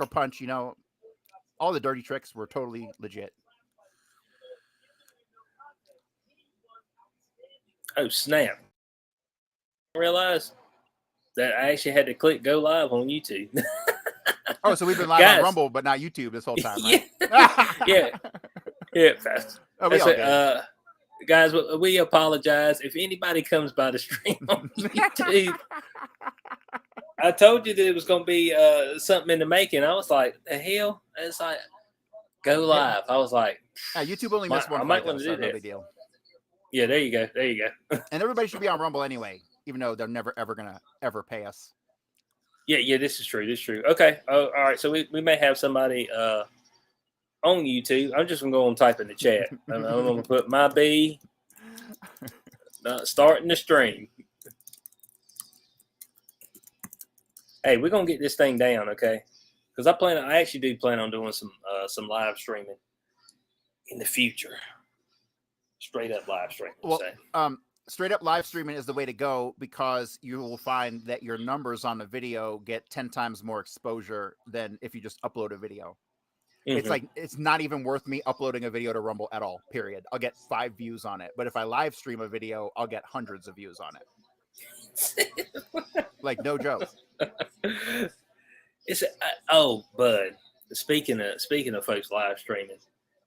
punch, all the dirty tricks were totally legit. Oh, snap. Realize that I actually had to click go live on YouTube. Oh, so we've been live on Rumble, but not YouTube this whole time, right? Yeah, fast. Oh, we all good. Guys, we apologize if anybody comes by the stream on YouTube. I told you that it was going to be something in the making. I was like, the hell? It's like, go live. I was like, YouTube only missed one fight, though, so no big deal. Yeah, there you go. And everybody should be on Rumble anyway, even though they're never, ever going to ever pay us. Yeah, this is true. Okay. All right. So we may have somebody on YouTube. I'm just going to go and type in the chat. I'm going to put my B starting the stream. Hey, we're going to get this thing down, okay? Because I actually do plan on doing some live streaming in the future. Straight up live streaming. Well, straight up live streaming is the way to go because you will find that your numbers on the video get 10 times more exposure than if you just upload a video. Mm-hmm. It's like, it's not even worth me uploading a video to Rumble at all, period. I'll get 5 views on it. But if I live stream a video, I'll get hundreds of views on it. Like, no joke. Bud, speaking of folks live streaming,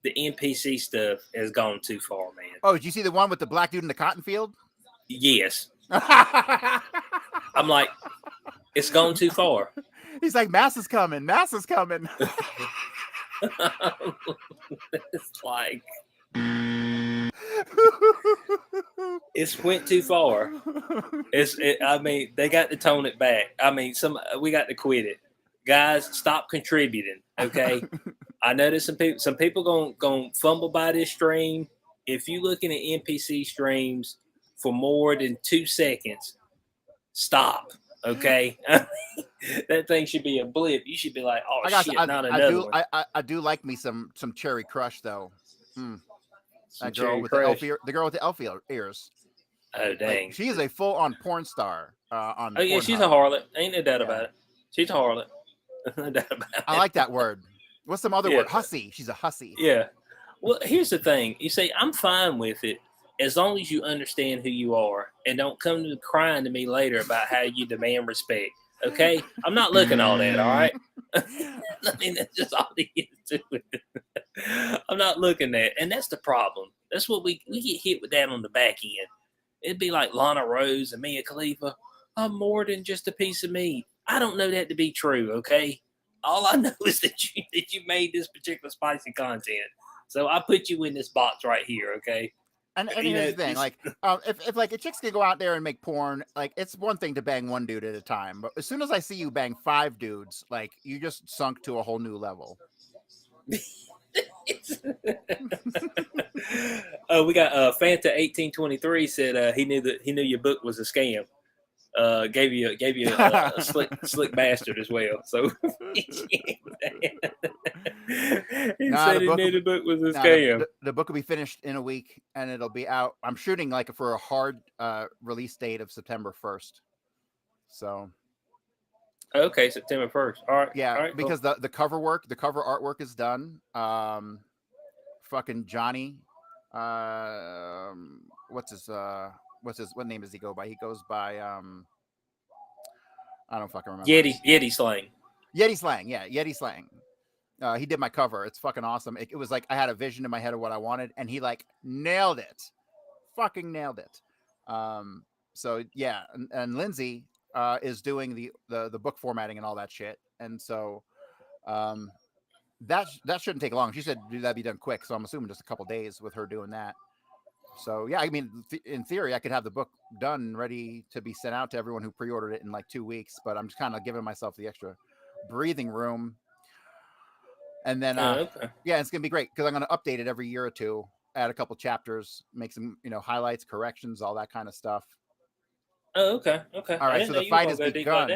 the NPC stuff has gone too far, man. Oh, did you see the one with the black dude in the cotton field? Yes. I'm like, it's gone too far. He's like, mass is coming. It's like, it's went too far. I mean, they got to tone it back. I mean, we got to quit it. Guys, stop contributing, okay? I know there's some people gonna fumble by this stream. If you looking at NPC streams for more than 2 seconds, stop. Okay, that thing should be a blip. You should be like, oh shit, not another one. I do like me some Cherry Crush though. That girl with the girl with the elf ears. Oh dang, like, she is a full on porn star. On yeah, Pornhub. She's a harlot. Ain't no doubt about it. She's a harlot. No doubt about it. I like that word. What's some other word? Hussy. She's a hussy. Yeah. Well, here's the thing. You say, I'm fine with it as long as you understand who you are and don't come to crying to me later about how you demand respect. Okay? I'm not looking all that, all right? I mean, that's just all it is to it. I'm not looking at, and that's the problem. That's what we get hit with that on the back end. It'd be like Lana Rose and Mia Khalifa. I'm more than just a piece of meat. I don't know that to be true, okay? All I know is that you made this particular spicy content. So I put you in this box right here, okay? And here's the thing, like, if like a chick's gonna go out there and make porn, like, it's one thing to bang one dude at a time, but as soon as I see you bang 5 dudes, like, you just sunk to a whole new level. Oh, we got Fanta 1823 said he knew your book was a scam. Gave you a slick bastard as well. So he said he knew the book was a scam. The book will be finished in a week and it'll be out. I'm shooting like for a hard release date of September 1st. So okay, September 1st. All right. Yeah, all right, because cool. the cover artwork is done. Fucking Johnny. What name does he go by? He goes by I don't fucking remember. Yeti Slang. Yeti Slang, yeah, Yeti Slang. He did my cover. It's fucking awesome. It was like I had a vision in my head of what I wanted, and he like nailed it. Fucking nailed it. So yeah, and Lindsay is doing the book formatting and all that shit. And so that shouldn't take long. She said that'd be done quick. So I'm assuming just a couple days with her doing that. So yeah, I mean, in theory, I could have the book done, ready to be sent out to everyone who pre-ordered it in like 2 weeks. But I'm just kind of giving myself the extra breathing room. And then, yeah, it's gonna be great because I'm gonna update it every year or two, add a couple chapters, make some, highlights, corrections, all that kind of stuff. Oh, okay. All right, so the fight has begun.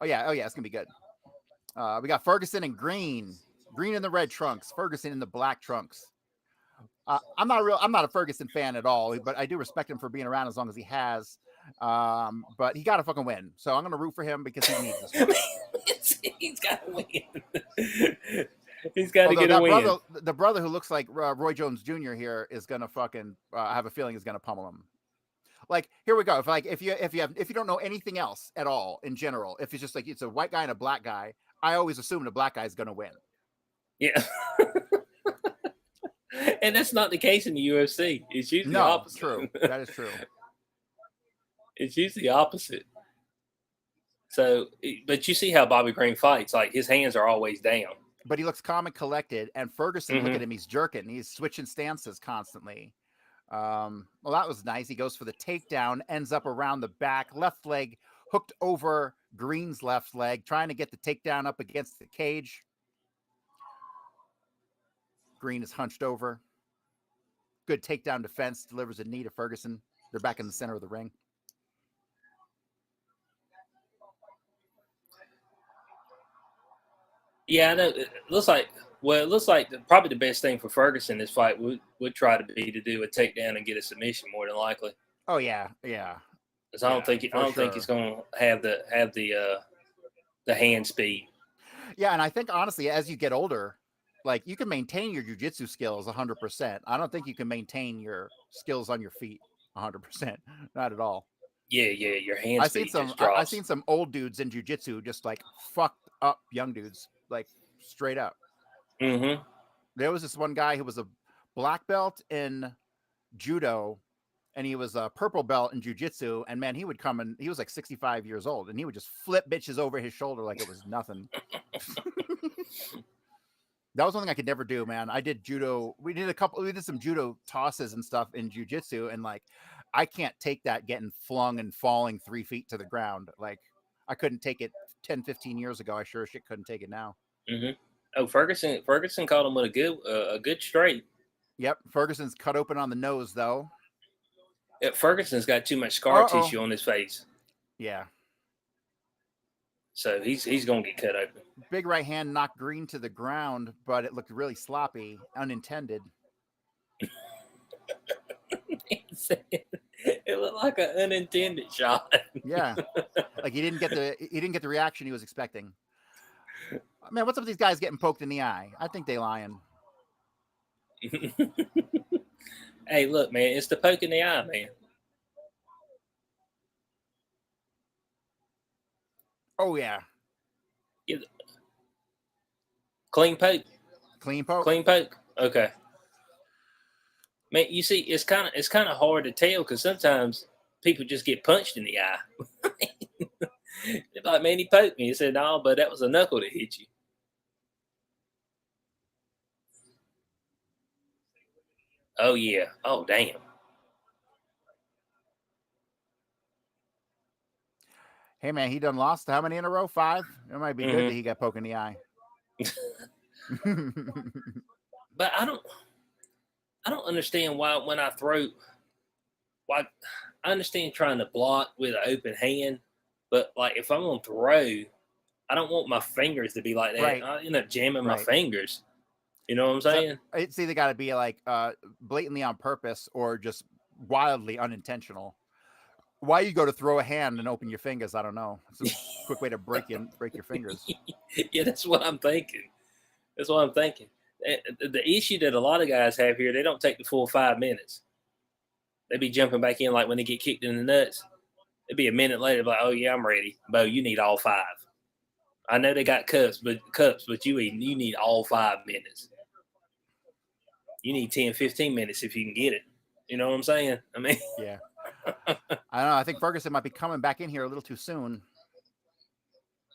Oh yeah, it's gonna be good. We got Ferguson and Green in the red trunks, Ferguson in the black trunks. I'm not a Ferguson fan at all, but I do respect him for being around as long as he has. But he got to fucking win, so I'm gonna root for him because he needs this. He's got to win. He's got to Although get a that win. brother, the brother who looks like Roy Jones Jr. here is gonna fucking. I have a feeling is gonna pummel him. Like here we go. If you don't know anything else at all in general, if it's just like it's a white guy and a black guy, I always assume the black guy is gonna win. Yeah. And that's not the case in the UFC. It's usually the opposite. True. That is true. It's usually the opposite. So, but you see how Bobby Green fights. Like, his hands are always down. But he looks calm and collected. And Ferguson, look at him. He's jerking. He's switching stances constantly. Well, that was nice. He goes for the takedown, ends up around the back, left leg hooked over Green's left leg, trying to get the takedown up against the cage. Green is hunched over. Good takedown defense, delivers a knee to Ferguson. They're back in the center of the ring. Yeah, I know. It looks like probably the best thing for Ferguson this fight would try to be to do a takedown and get a submission more than likely. Oh yeah, yeah. Because I don't think he's going to have the hand speed. Yeah, and I think honestly, as you get older, like you can maintain your jiu-jitsu skills 100%. I don't think you can maintain your skills on your feet 100%. Not at all. Yeah, your hand speed just drops. I've seen some old dudes in jiu-jitsu just like fucked up young dudes, like straight up. Mm-hmm. There was this one guy who was a black belt in judo, and he was a purple belt in jiu-jitsu, and man, he would come and he was like 65 years old, and he would just flip bitches over his shoulder like it was nothing. That was one thing I could never do, man. I did judo. We did some judo tosses and stuff in jiu-jitsu, and like I can't take that getting flung and falling 3 feet to the ground. Like I couldn't take it 10, 15 years ago. I sure as shit couldn't take it now. Mm-hmm. Oh, Ferguson caught him with a good straight. Yep, Ferguson's cut open on the nose though. Yeah, Ferguson's got too much scar tissue on his face. Yeah. So he's gonna get cut open. Big right hand knocked Green to the ground, but it looked really sloppy, unintended. It looked like an unintended shot. Yeah, like he didn't get the reaction he was expecting. Man, what's up with these guys getting poked in the eye? I think they lying. Hey, look, man, it's the poke in the eye, man. Oh yeah. Clean poke. Clean poke. Clean poke. Okay. Man, you see, it's kind of hard to tell because sometimes people just get punched in the eye. They're like, man, he poked me. He said, no, but that was a knuckle that hit you. Oh yeah. Oh damn. Hey man, he done lost how many in a row? 5. It might be good that he got poked in the eye. But I don't understand why when I throw. Why I understand trying to block with an open hand, but like if I'm gonna throw, I don't want my fingers to be like that. Right. I end up jamming my fingers. You know what I'm saying? So it's either got to be like blatantly on purpose or just wildly unintentional. Why you go to throw a hand and open your fingers? I don't know. It's a quick way to break your fingers. Yeah, that's what I'm thinking. That's what I'm thinking. The issue that a lot of guys have here, they don't take the full 5 minutes. They be jumping back in like when they get kicked in the nuts. It'd be a minute later, like, oh yeah, I'm ready. Bo, you need all 5. I know they got cups, but you need all 5 minutes. You need 10, 15 minutes if you can get it. You know what I'm saying? I mean, yeah. I don't know. I think Ferguson might be coming back in here a little too soon.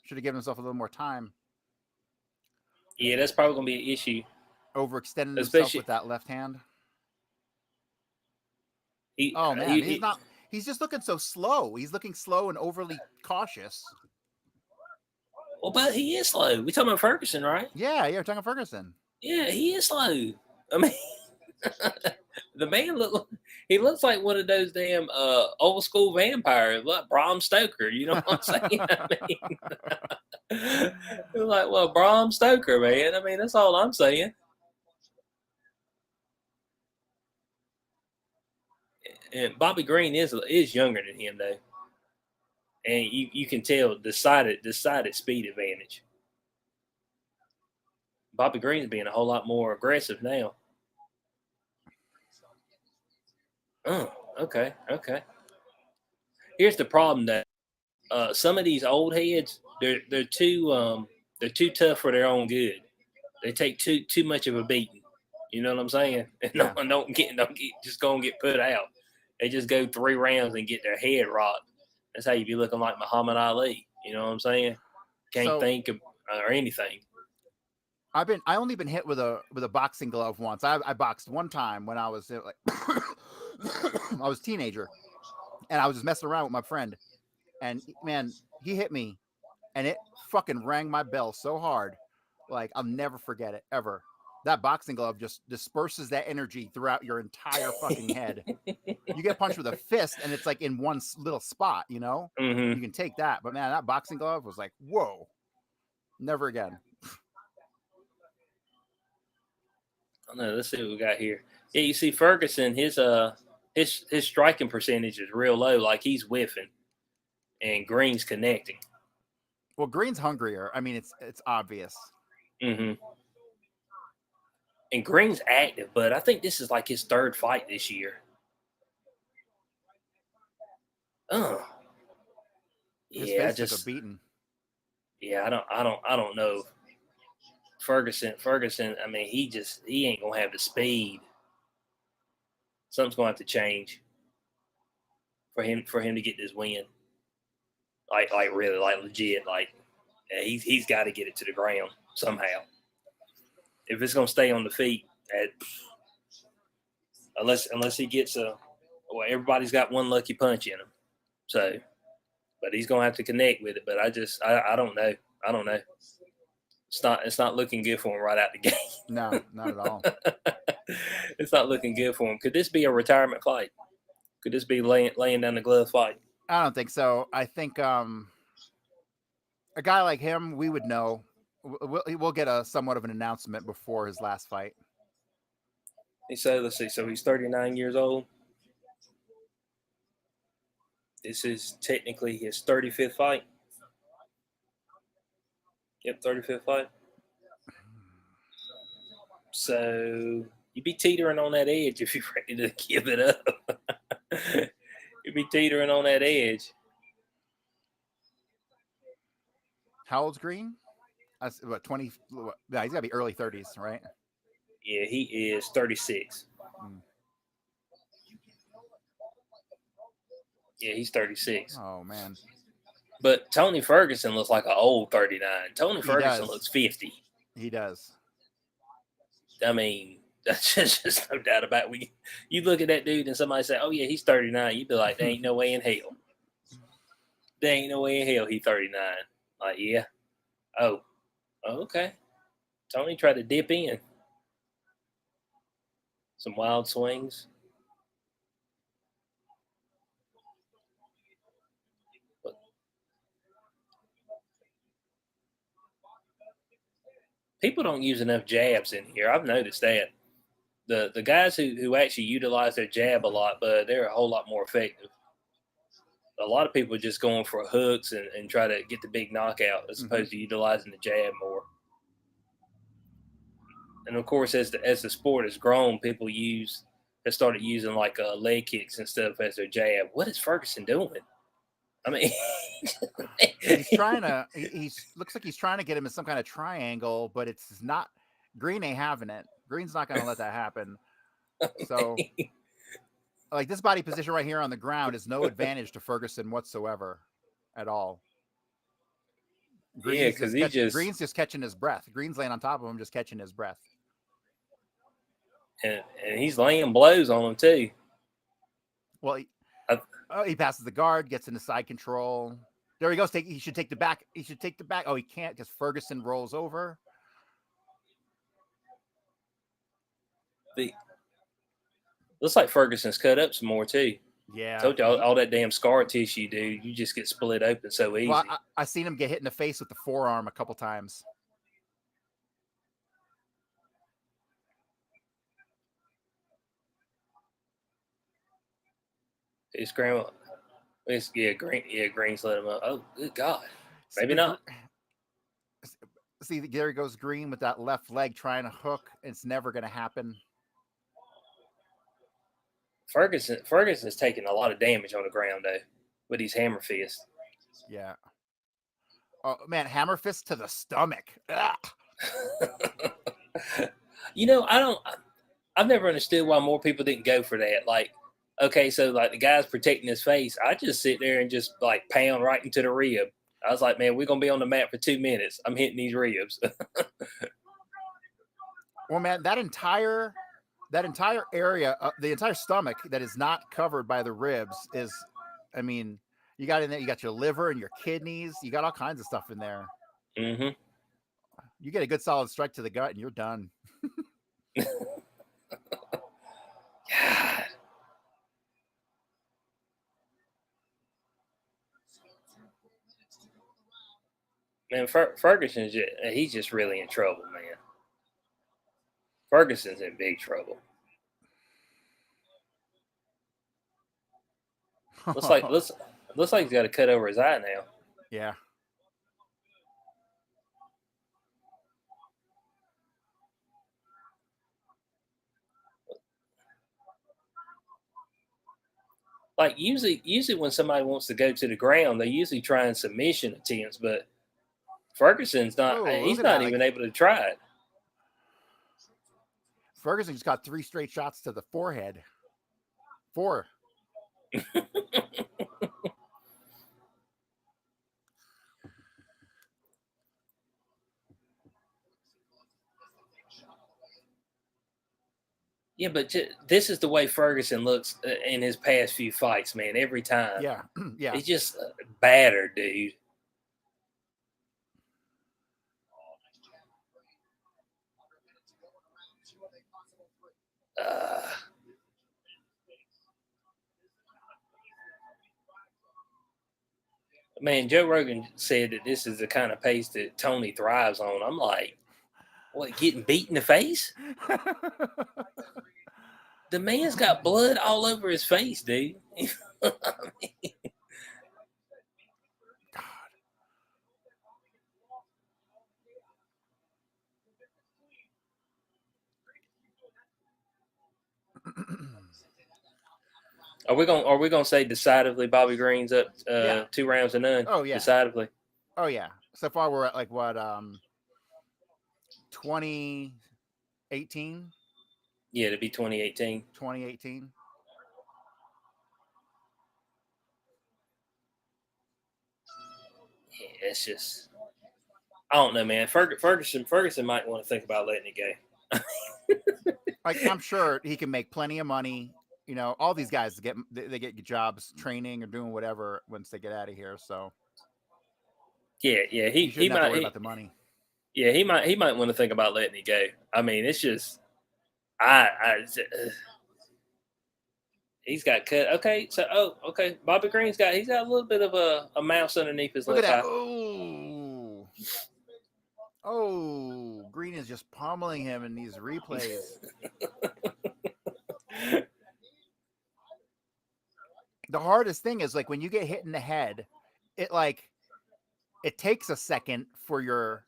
Should have given himself a little more time. Yeah, that's probably going to be an issue. Overextending himself with that left hand. He's just looking so slow. He's looking slow and overly cautious. Well, but he is slow. We talking about Ferguson, right? Yeah, you're talking Ferguson. Yeah, he is slow. I mean, the man looks like one of those damn old school vampires, like Bram Stoker. You know what I'm saying? I mean, like, well, Bram Stoker, man. I mean, that's all I'm saying. And Bobby Green is younger than him though, and you can tell decided speed advantage. Bobby Green's being a whole lot more aggressive now. Oh, okay. Here's the problem that some of these old heads, they're too tough for their own good. They take too much of a beating. You know what I'm saying? And Yeah. don't get just gonna get put out. They just go 3 rounds and get their head rocked. That's how you be looking like Muhammad Ali. You know what I'm saying? Can't So think of, or anything. I only been hit with a boxing glove once. I boxed one time when I was like I was a teenager, and I was just messing around with my friend, and man, he hit me, and it fucking rang my bell so hard, like I'll never forget it ever. That boxing glove just disperses that energy throughout your entire fucking head. You get punched with a fist, and it's like in one little spot, you know. Mm-hmm. You can take that, but man, that boxing glove was like, whoa, never again. I know. Let's see what we got here. Yeah, you see Ferguson, his striking percentage is real low. Like he's whiffing, and Green's connecting. Well, Green's hungrier. I mean, it's obvious. Mm-hmm. And Green's active, but I think this is like his 3rd fight this year. Oh, His yeah. face took a beating. Yeah. I don't know. Ferguson. I mean, he ain't gonna have the speed. Something's gonna have to change for him to get this win. Like really, like legit. Like yeah, he's got to get it to the ground somehow. If it's gonna stay on the feet, unless he gets well, everybody's got one lucky punch in him. So, but he's gonna have to connect with it. But I don't know. I don't know. It's not looking good for him right out the gate. No, not at all. It's not looking good for him. Could this be a retirement fight? Could this be laying down the glove fight? I don't think so. I think a guy like him, we would know. We'll get a somewhat of an announcement before his last fight. So let's see. So he's 39 years old. This is technically his 35th fight. Yep, 35th fight. So you'd be teetering on that edge if you're ready to give it up. You'd be teetering on that edge. How old's Green? What 20? Yeah, he's got to be early 30s, right? Yeah, he is 36. Mm. Yeah, he's 36. Oh man, But Tony Ferguson looks like an old 39. Tony Ferguson looks 50. He does. I mean, that's just no doubt about it. You look at that dude and somebody say, "Oh yeah, he's 39." You'd be like, "There ain't no way in hell. There ain't no way in hell he's 39." Like, yeah. Oh, okay. Tony tried to dip in. Some wild swings. But people don't use enough jabs in here. I've noticed that. The guys who actually utilize their jab a lot, but they're a whole lot more effective. A lot of people are just going for hooks and try to get the big knockout as opposed to utilizing the jab more. And of course, as the sport has grown, people have started using like leg kicks and stuff as their jab. What is Ferguson doing? I mean, he's trying to. He's looks like he's trying to get him in some kind of triangle, but it's not. Green ain't having it. Green's not going to let that happen. So, like this body position right here on the ground is no advantage to Ferguson whatsoever, at all. yeah, because Green's just catching his breath. Green's laying on top of him, just catching his breath. And he's laying blows on him too. Well, he passes the guard, gets into side control. There he goes. He should take the back. He should take the back. Oh, he can't because Ferguson rolls over. Looks like Ferguson's cut up some more too. Yeah. I told you all that damn scar tissue, dude. You just get split open so easy. Well, I seen him get hit in the face with the forearm a couple times. His grandma. Green's let him up. Oh, good God. Maybe not. See, there he goes Green with that left leg trying to hook. It's never going to happen. Ferguson's taking a lot of damage on the ground though with these hammer fists. Yeah. Oh man, hammer fist to the stomach. I've never understood why more people didn't go for that. Like, okay, so like the guy's protecting his face. I just sit there and just like pound right into the rib. I was like, man, we're gonna be on the mat for 2 minutes. I'm hitting these ribs. Well, man, that entire area, the entire stomach that is not covered by the ribs is, I mean, you got in there, you got your liver and your kidneys, you got all kinds of stuff in there. Mm-hmm. You get a good solid strike to the gut and you're done. God. Man, Ferguson's he's just really in trouble, man. Ferguson's in big trouble. Looks like he's got a cut over his eye now. Yeah. Like usually when somebody wants to go to the ground, they usually try and submission attempts, but Ferguson's not. He's not even able to try it. Ferguson just got 3 straight shots to the forehead. 4. Yeah, but this is the way Ferguson looks in his past few fights, man. Every time. Yeah. Yeah. He's just battered, dude. Man, Joe Rogan said that this is the kind of pace that Tony thrives on. I'm like, what, getting beat in the face? The man's got blood all over his face, dude. God. Are we gonna say decidedly Bobby Green's up 2 rounds to none? Oh yeah. Decidedly. Oh yeah. So far we're at like what 2018? Yeah, it'd be 2018. 2018. Yeah, it's just I don't know, man. Ferguson might want to think about letting it go. Like I'm sure he can make plenty of money. You know, all these guys get jobs training or doing whatever once they get out of here. So yeah, he shouldn't have might to worry about the money. Yeah, he might want to think about letting it go. I mean, it's just he's got cut. Okay, so okay, Bobby Green's got a little bit of a mouse underneath his Look left at that! eye. Oh, Green is just pummeling him in these replays. The hardest thing is like when you get hit in the head, it takes a second for your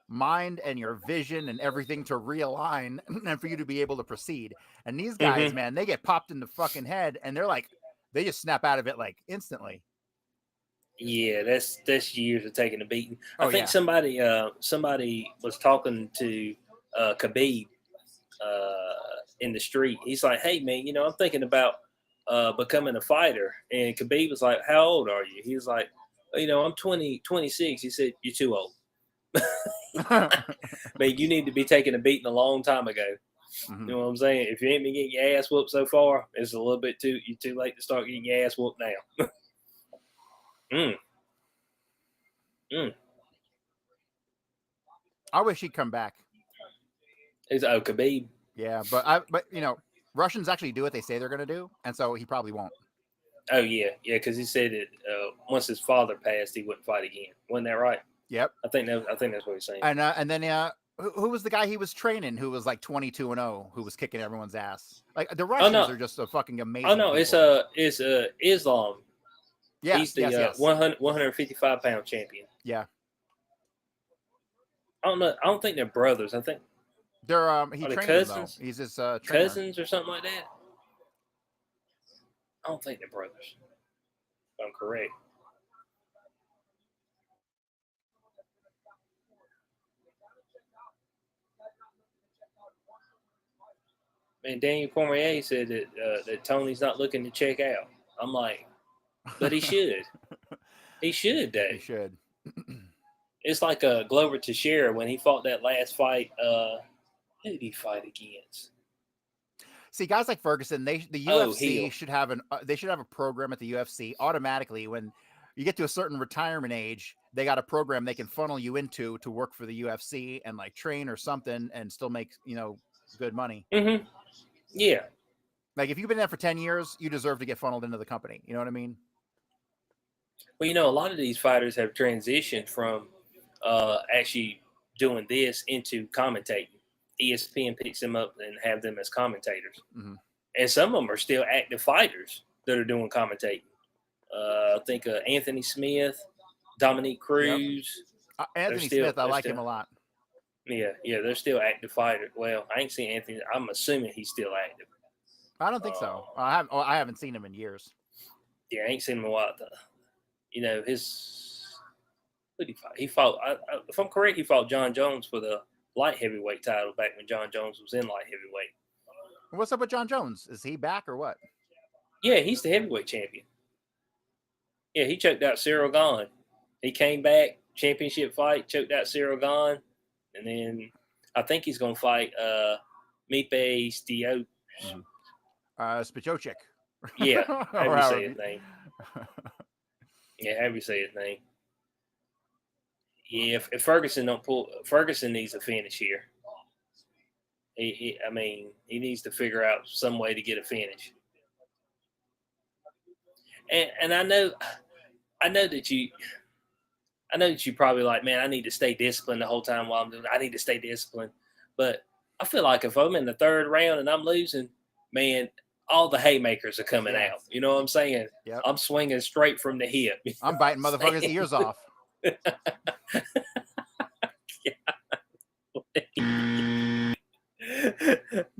mind and your vision and everything to realign and for you to be able to proceed. And these guys, man, they get popped in the fucking head and they just snap out of it like instantly. Yeah, that's years of taking a beating. I think somebody was talking to Khabib in the street. He's like, "Hey man, I'm thinking about becoming a fighter." And Khabib was like, "How old are you?" He was like, "I'm 26. He said, "You're too old." Man, you need to be taking a beating a long time ago. Mm-hmm. You know what I'm saying? If you ain't been getting your ass whooped so far, it's a little bit you're too late to start getting your ass whooped now. I wish he'd come back. Khabib. Yeah, but Russians actually do what they say they're going to do, and so he probably won't. Oh yeah, because he said that once his father passed, he wouldn't fight again. Wasn't that right? Yep. I think that's what he's saying. And then who was the guy he was training who was like 22-0 who was kicking everyone's ass? Like the Russians are just a fucking amazing. Oh no, people. It's Islam. Yeah, he's the 155-pound champion. Yeah. I don't know. I don't think they're brothers. I think They're he are they trained him though. cousins, He's his trainer. cousins or something like that. I don't think they're brothers. If I'm correct. And Daniel Cormier said that Tony's not looking to check out. I'm like, but he should. He should, He Dave. should. It's like Glover Teixeira when he fought that last fight. Who did he fight against? See, guys like Ferguson, the UFC Heel. should have they should have a program at the UFC automatically when you get to a certain retirement age. They got a program they can funnel you into to work for the UFC and like train or something and still make good money. Mm-hmm. Yeah. Like if you've been there for 10 years, you deserve to get funneled into the company. You know what I mean? Well, a lot of these fighters have transitioned from actually doing this into commentating. ESPN picks them up and have them as commentators. Mm-hmm. And some of them are still active fighters that are doing commentating. I think Anthony Smith, Dominique Cruz. Yep. Anthony Smith, I like him a lot. Yeah, they're still active fighters. Well, I ain't seen Anthony. I'm assuming he's still active. I don't think so. I haven't seen him in years. Yeah, I ain't seen him in a while. His who did he fight? He fought. If I'm correct, he fought John Jones for the light heavyweight title back when John Jones was in light heavyweight. What's up with John Jones? Is he back or what? Yeah, he's the heavyweight champion. Yeah, he choked out Cyril Gahn. He came back, championship fight, choked out Cyril Gahn, and then I think he's going to fight Mipe Stio. Spachocek. Yeah, how do you say his name? Yeah, how do you say his name? Yeah, if Ferguson don't pull, Ferguson needs a finish here. He needs to figure out some way to get a finish. And I know that you probably like, man, I need to stay disciplined the whole time while I'm doing. I need to stay disciplined, but I feel like if I'm in the third round and I'm losing, man, all the haymakers are coming out. You know what I'm saying? Yep. I'm swinging straight from the hip. I'm biting motherfuckers' ears off.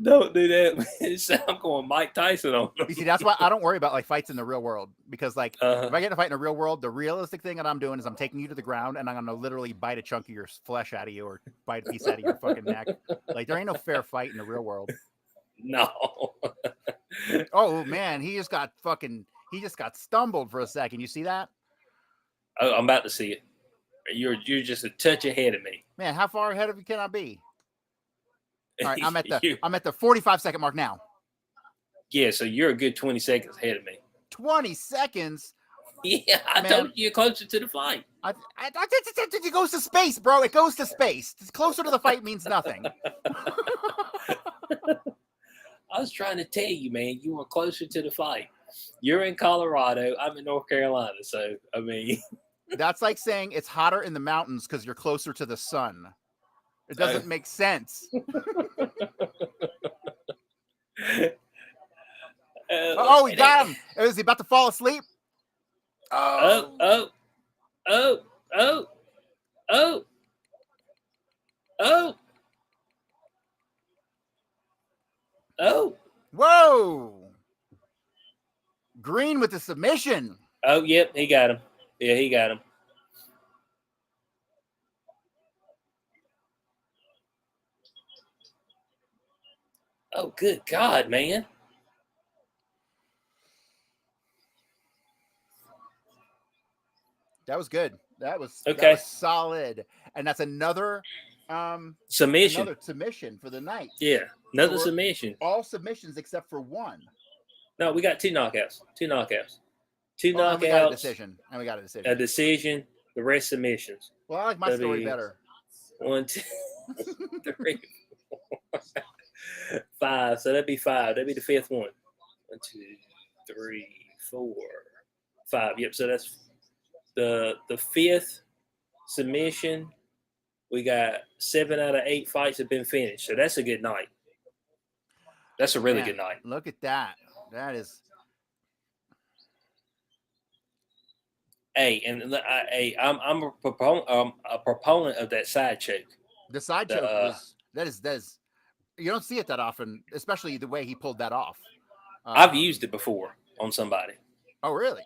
Don't do that. I'm going Mike Tyson on them. You see, that's why I don't worry about like fights in the real world because like if I get in a fight in the real world, the realistic thing that I'm doing is I'm taking you to the ground and I'm gonna literally bite a chunk of your flesh out of you or bite a piece out of your fucking neck. Like there ain't no fair fight in the real world. No. Oh man, he just got stumbled for a second. You see that? Oh, I'm about to see it. You're just a touch ahead of me. Man, how far ahead of you can I be? All right, I'm at the 45-second mark now. Yeah, so you're a good 20 seconds ahead of me. 20 seconds? Yeah, I told you you're closer to the fight. It goes to space, bro. It goes to space. Closer to the fight means nothing. I was trying to tell you, man, you were closer to the fight. You're in Colorado. I'm in North Carolina. So, I mean. That's like saying it's hotter in the mountains because you're closer to the sun. It doesn't make sense. Oh, he got him. Is he about to fall asleep? Oh. Whoa. Green with the submission. Oh, yep, he got him. Yeah, he got him. Oh, good God, man. That was good. That was solid. And that's another submission. Another submission for the night. Yeah, another submission. All submissions except for one. No, we got two knockouts. Two knockouts. And we got a decision. A decision. The rest submissions. Well, I like my story better. 1, 2, 3, 4, 5. So that'd be 5. That'd be the fifth one. 1, 2, 3, 4, 5. Yep. So that's the fifth submission. We got 7 out of 8 fights have been finished. So that's a good night. That's a really good night. Look at that. That is. Hey, and I'm a proponent of that side choke. The side The choke was that is you don't see it that often, especially the way he pulled that off. I've used it before on somebody. Oh, really?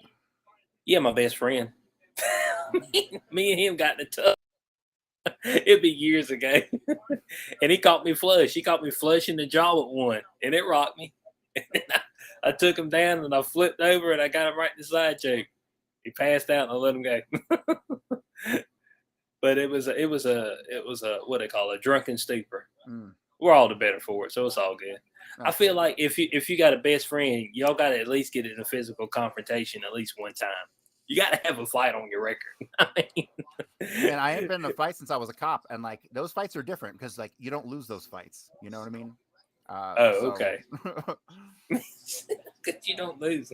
Yeah, my best friend. Me and him got in a tub. It'd be years ago. And he caught me flush. He caught me flush in the jaw with one, and it rocked me. And then I took him down and I flipped over and I got him right in the side choke. He passed out and I let him go. But it was a what they call a drunken stupor. Mm. We're all the better for it, so it's all good. I That's feel good. like if you got a best friend, y'all got to at least get in a physical confrontation at least one time. You got to have a fight on your record. I mean, Man, I ain't been in a fight since I was a cop, and like those fights are different because like you don't lose those fights. You know what I mean? oh, So okay. Because you don't lose.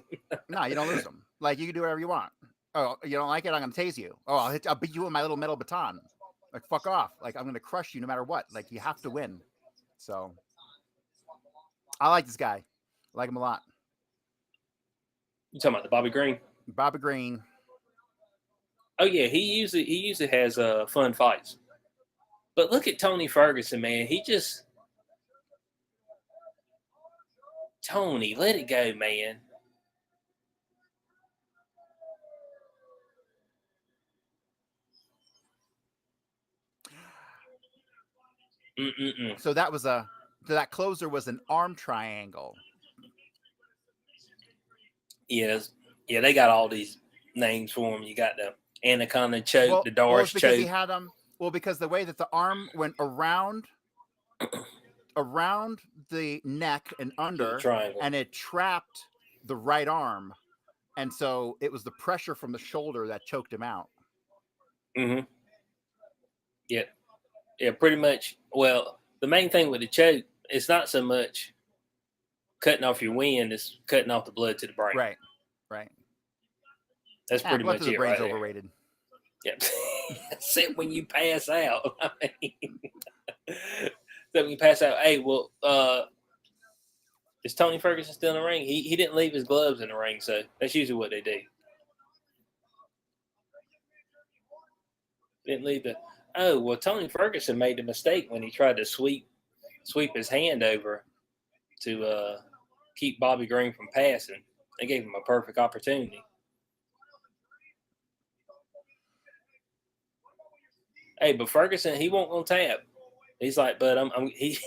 no, you don't lose them. Like you can do whatever you want. Oh, you don't like it? I'm gonna tase you. Oh, I'll beat you with my little metal baton. Like fuck off. Like I'm gonna crush you no matter what. Like you have to win. So I like this guy. I like him a lot. You talking about the Bobby Green? Bobby Green. Oh yeah, he usually has fun fights. But look at Tony Ferguson, man. He just Tony, let it go, man. Mm-mm-mm. So that closer was an arm triangle. Yes, yeah, they got all these names for him. You got the Anaconda choke, the Well, it's Doris because he choke. had them. Well, because the way that the arm went around the neck and To the under, triangle. and it trapped the right arm, and so it was the pressure from the shoulder that choked him out. Mm-hmm. Yeah, pretty much. Well, the main thing with the choke, it's not so much cutting off your wind; it's cutting off the blood to the brain. Right. That's pretty Blood much to the it, brain's right there. overrated. Yep. Except when you pass out. I mean, except when you pass out. Hey, well, is Tony Ferguson still in the ring? He didn't leave his gloves in the ring, so that's usually what they do. Didn't leave the. Oh well, Tony Ferguson made the mistake when he tried to sweep his hand over to keep Bobby Green from passing. They gave him a perfect opportunity. Hey, but Ferguson, he won't gonna tap. He's like, but he.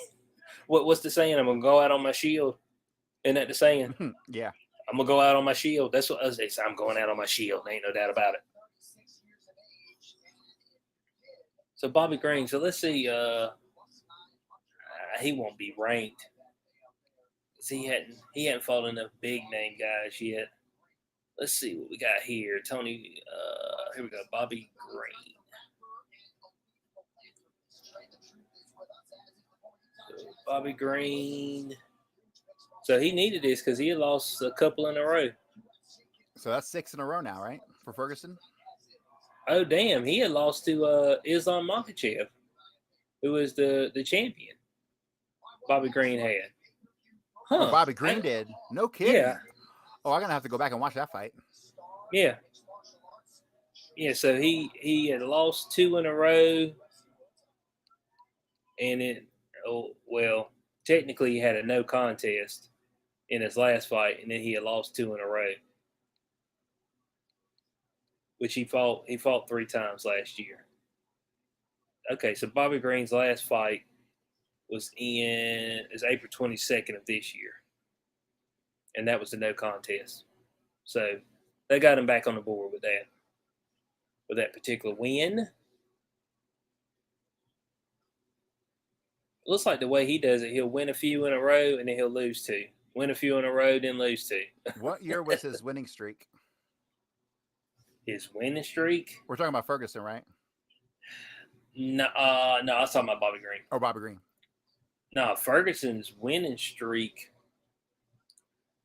What's the saying? I'm gonna go out on my shield. Isn't that the saying? Yeah. I'm gonna go out on my shield. That's what I say. I'm going out on my shield. Ain't no doubt about it. So Bobby Green. So let's see. He won't be ranked. He hadn't fought enough big name guys yet. Let's see what we got here. Tony. Here we go. Bobby Green. So Bobby Green. So he needed this because he had lost a couple in a row. So that's 6 in a row now, right, for Ferguson? Oh damn! He had lost to Islam Makhachev, who was the champion. Bobby Green had. Oh, Huh? Bobby Green did. No kidding. Yeah. Oh, I'm gonna have to go back and watch that fight. Yeah. Yeah. So he had lost 2 in a row, and technically he had a no contest in his last fight, and then he had lost 2 in a row, which he fought 3 times last year. Okay, so Bobby Green's last fight is April 22nd of this year, and that was the no contest. So they got him back on the board with that particular win. It looks like the way he does it, he'll win a few in a row and then he'll lose 2. Win a few in a row, then lose 2. What year was his winning streak? His winning streak? We're talking about Ferguson, right? No, I was talking about Bobby Green. Or Bobby Green? No, Ferguson's winning streak.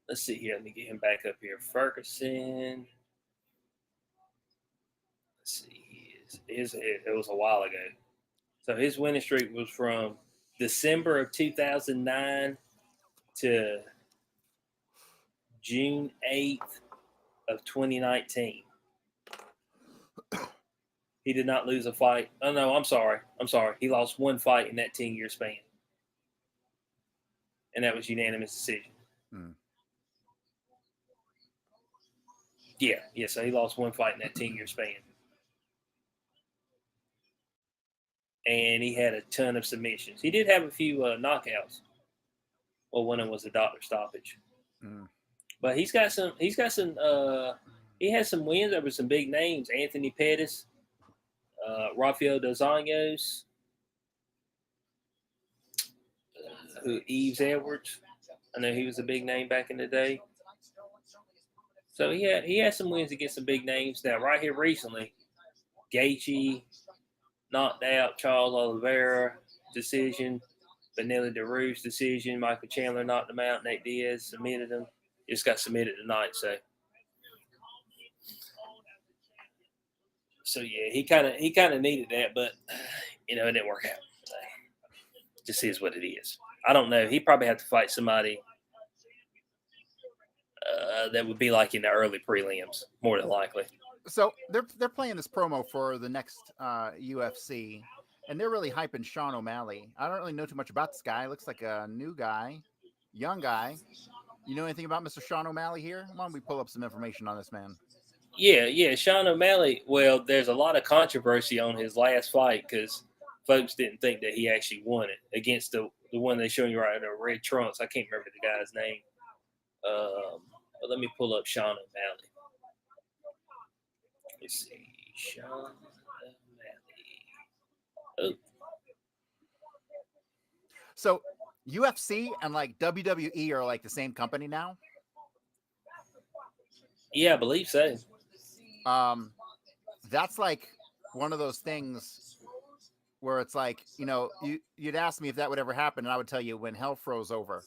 Let's see here. Let me get him back up here. Ferguson. Let's see. It was a while ago. So his winning streak was from December of 2009 to June 8th of 2019. He did not lose a fight. Oh no, I'm sorry. He lost one fight in that 10-year span, and that was unanimous decision. Mm. Yeah. So he lost one fight in that 10-year span, and he had a ton of submissions. He did have a few knockouts. Well, one of them was a doctor stoppage. Mm. But he's got some. He has some wins over some big names: Anthony Pettis, Rafael dos Anjos, Yves Edwards. I know he was a big name back in the day. So he had some wins against some big names. Now right here recently, Gaethje knocked out Charles Oliveira, decision. Benelli DeRusse, decision. Michael Chandler knocked him out. Nate Diaz submitted him. Just got submitted tonight. So yeah, he kind of needed that, but it didn't work out. So, just is what it is. I don't know. He probably have to fight somebody that would be like in the early prelims, more than likely. So they're playing this promo for the next UFC, and they're really hyping Sean O'Malley. I don't really know too much about this guy. Looks like a new guy, young guy. You know anything about Mr. Sean O'Malley here? Why don't we pull up some information on this man? Yeah. Sean O'Malley. Well, there's a lot of controversy on his last fight because folks didn't think that he actually won it against the one they're showing you right now, Red Trunks. I can't remember the guy's name. But let me pull up Sean O'Malley. Let's see. Sean O'Malley. Oh. So UFC and like WWE are like the same company now. Yeah, I believe so. That's like one of those things where it's like, you'd ask me if that would ever happen, and I would tell you when hell froze over.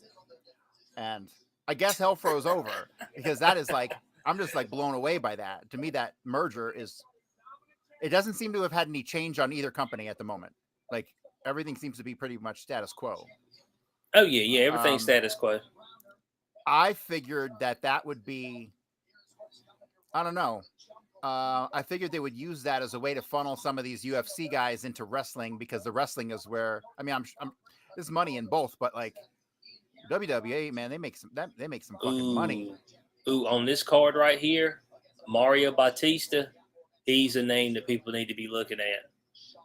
And I guess hell froze over because that is like, I'm just like blown away by that. To me, that merger it doesn't seem to have had any change on either company at the moment. Like everything seems to be pretty much status quo. Oh yeah, everything's status quo. I figured that would be, I don't know. I figured they would use that as a way to funnel some of these UFC guys into wrestling because the wrestling is where, I mean, there's money in both, but like WWE, man, they make some fucking money. Ooh, on this card right here, Mario Bautista, he's a name that people need to be looking at.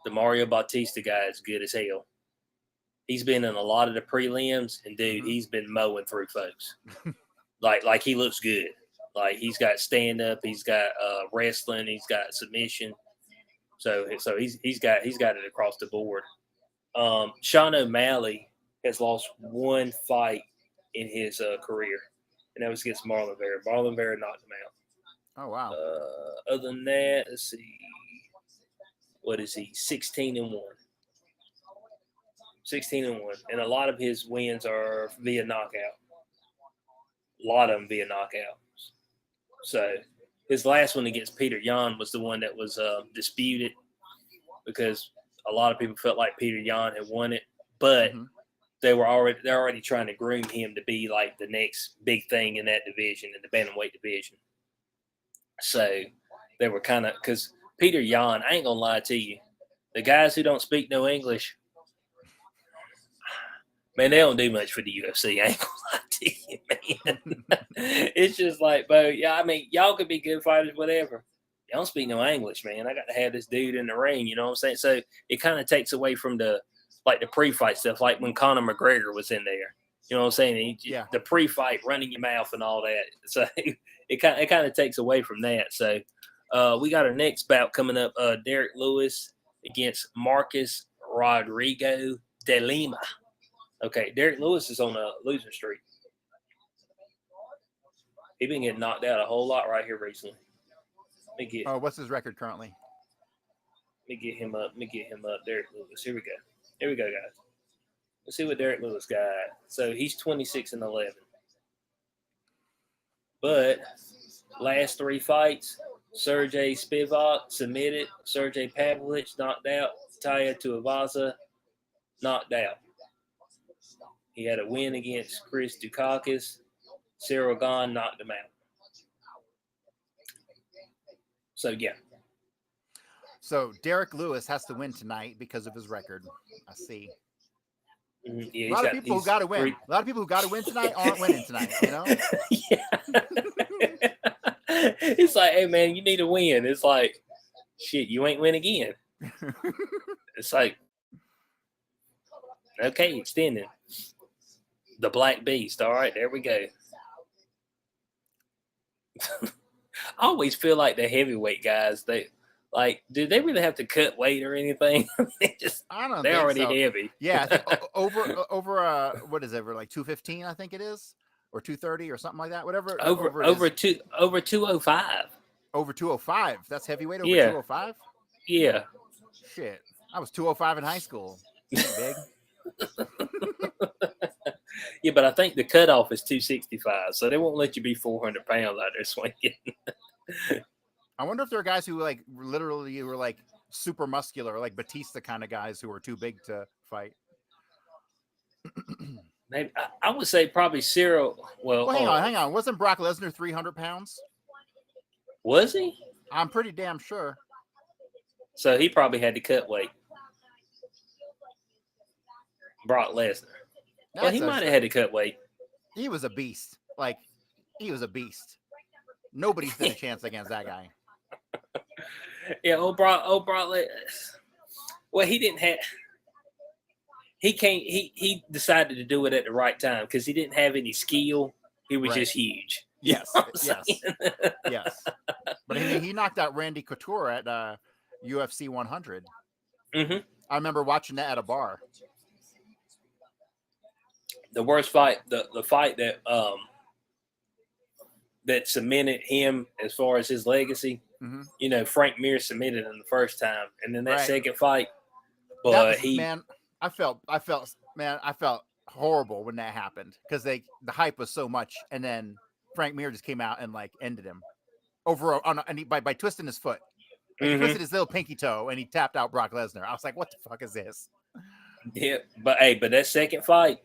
The Mario Bautista guy is good as hell. He's been in a lot of the prelims, and dude, he's been mowing through folks. like he looks good. Like he's got stand up, he's got wrestling, he's got submission. So he's got it across the board. Sean O'Malley has lost one fight in his career, and that was against Marlon Vera. Marlon Vera knocked him out. Oh wow. Other than that, let's see. What is he? 16-1. 16-1, and a lot of his wins are via knockout. A lot of them via knockout. So his last one against Peter Yan was the one that was disputed because a lot of people felt like Peter Yan had won it, but they're already trying to groom him to be like the next big thing in that division, in the bantamweight division. So they were kind of, because Peter Yan, I ain't gonna lie to you, the guys who don't speak no English, man, they don't do much for the UFC. I ain't gonna lie to you, man. It's just like, bro, yeah, I mean, y'all could be good fighters, whatever. Y'all don't speak no English, man. I got to have this dude in the ring, you know what I'm saying? So it kind of takes away from the pre-fight stuff, like when Conor McGregor was in there. You know what I'm saying? The pre-fight, running your mouth and all that. So it kind of takes away from that. So we got our next bout coming up, Derek Lewis against Marcus Rodrigo de Lima. Okay, Derek Lewis is on a losing streak. He's been getting knocked out a whole lot right here recently. What's his record currently? Let me get him up. Derek Lewis. Here we go, guys. Let's see what Derek Lewis got. So he's 26-11. But last three fights, Sergey Spivak submitted. Sergey Pavlovich knocked out. Taya Tuivasa knocked out. He had a win against Chris Dukakis. Cyril Gahn knocked him out. So, yeah. So Derek Lewis has to win tonight because of his record. I see. Yeah, A lot of people who got to win. A lot of people who got to win tonight aren't winning tonight. You know. Yeah. It's like, hey man, you need to win. It's like, shit, you ain't win again. It's like, okay, extending the Black Beast. All right, there we go. I always feel like the heavyweight guys, they like, do they really have to cut weight or anything? I don't They're think already so. heavy. Yeah, I think over what is it? Like 215, I think it is, or 230 or something like that. Whatever over it is. Over 205. Over 205. That's heavyweight over Yeah, 205. yeah. Shit, I was 205 in high school. Ain't big. Yeah, but I think the cutoff is 265, so they won't let you be 400 pounds out there swinging. I wonder if there are guys who like literally were like super muscular, like Batista kind of guys who are too big to fight. Maybe, I would say probably Cyril. Well, Well, hang on. Wasn't Brock Lesnar 300 pounds? Was he? I'm pretty damn sure. So he probably had to cut weight. Brock Lesnar. Well, he might have had to cut weight. He was a beast. Like, he was a beast. Nobody stood a chance against that guy. Yeah, Brock Lesnar. Well, he didn't have. He can't. He decided to do it at the right time because he didn't have any skill. He was just huge. Yes, yes. But I mean, he knocked out Randy Couture at UFC 100. Mm-hmm. I remember watching that at a bar. The worst fight, the fight that cemented him as far as his legacy. Mm-hmm. You know, Frank Mir submitted him the first time, and then that second fight, I felt horrible when that happened because the hype was so much, and then Frank Mir just came out and like ended him by twisting his foot. Like, he twisted his little pinky toe and he tapped out Brock Lesnar. I was like, what the fuck is this? Yeah, but that second fight,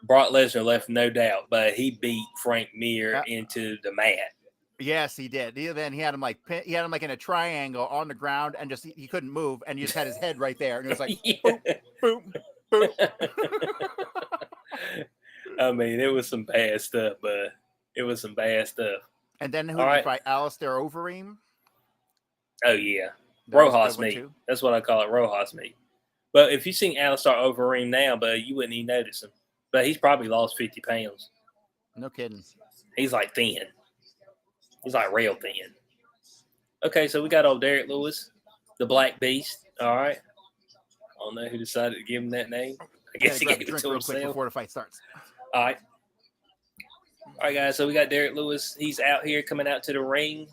Brock Lesnar left no doubt, but he beat Frank Mir into the mat. Yes, he did. Then he had him like in a triangle on the ground, and just he couldn't move, and he just had his head right there, and it was like boom, boom, boom. I mean, it was some bad stuff, but it was some bad stuff. And then who did he fight? Alistair Overeem. Oh yeah, Rojas meat. That's what I call it, Rojas meat. But if you seen Alistair Overeem now, but you wouldn't even notice him. But he's probably lost 50 pounds. No kidding. He's like thin. He's like real thin. Okay, so we got old Derek Lewis, the Black Beast. All right. I don't know who decided to give him that name. I guess he gave it to himself. Quick before the fight starts. All right. All right, guys. So we got Derek Lewis. He's out here coming out to the ring.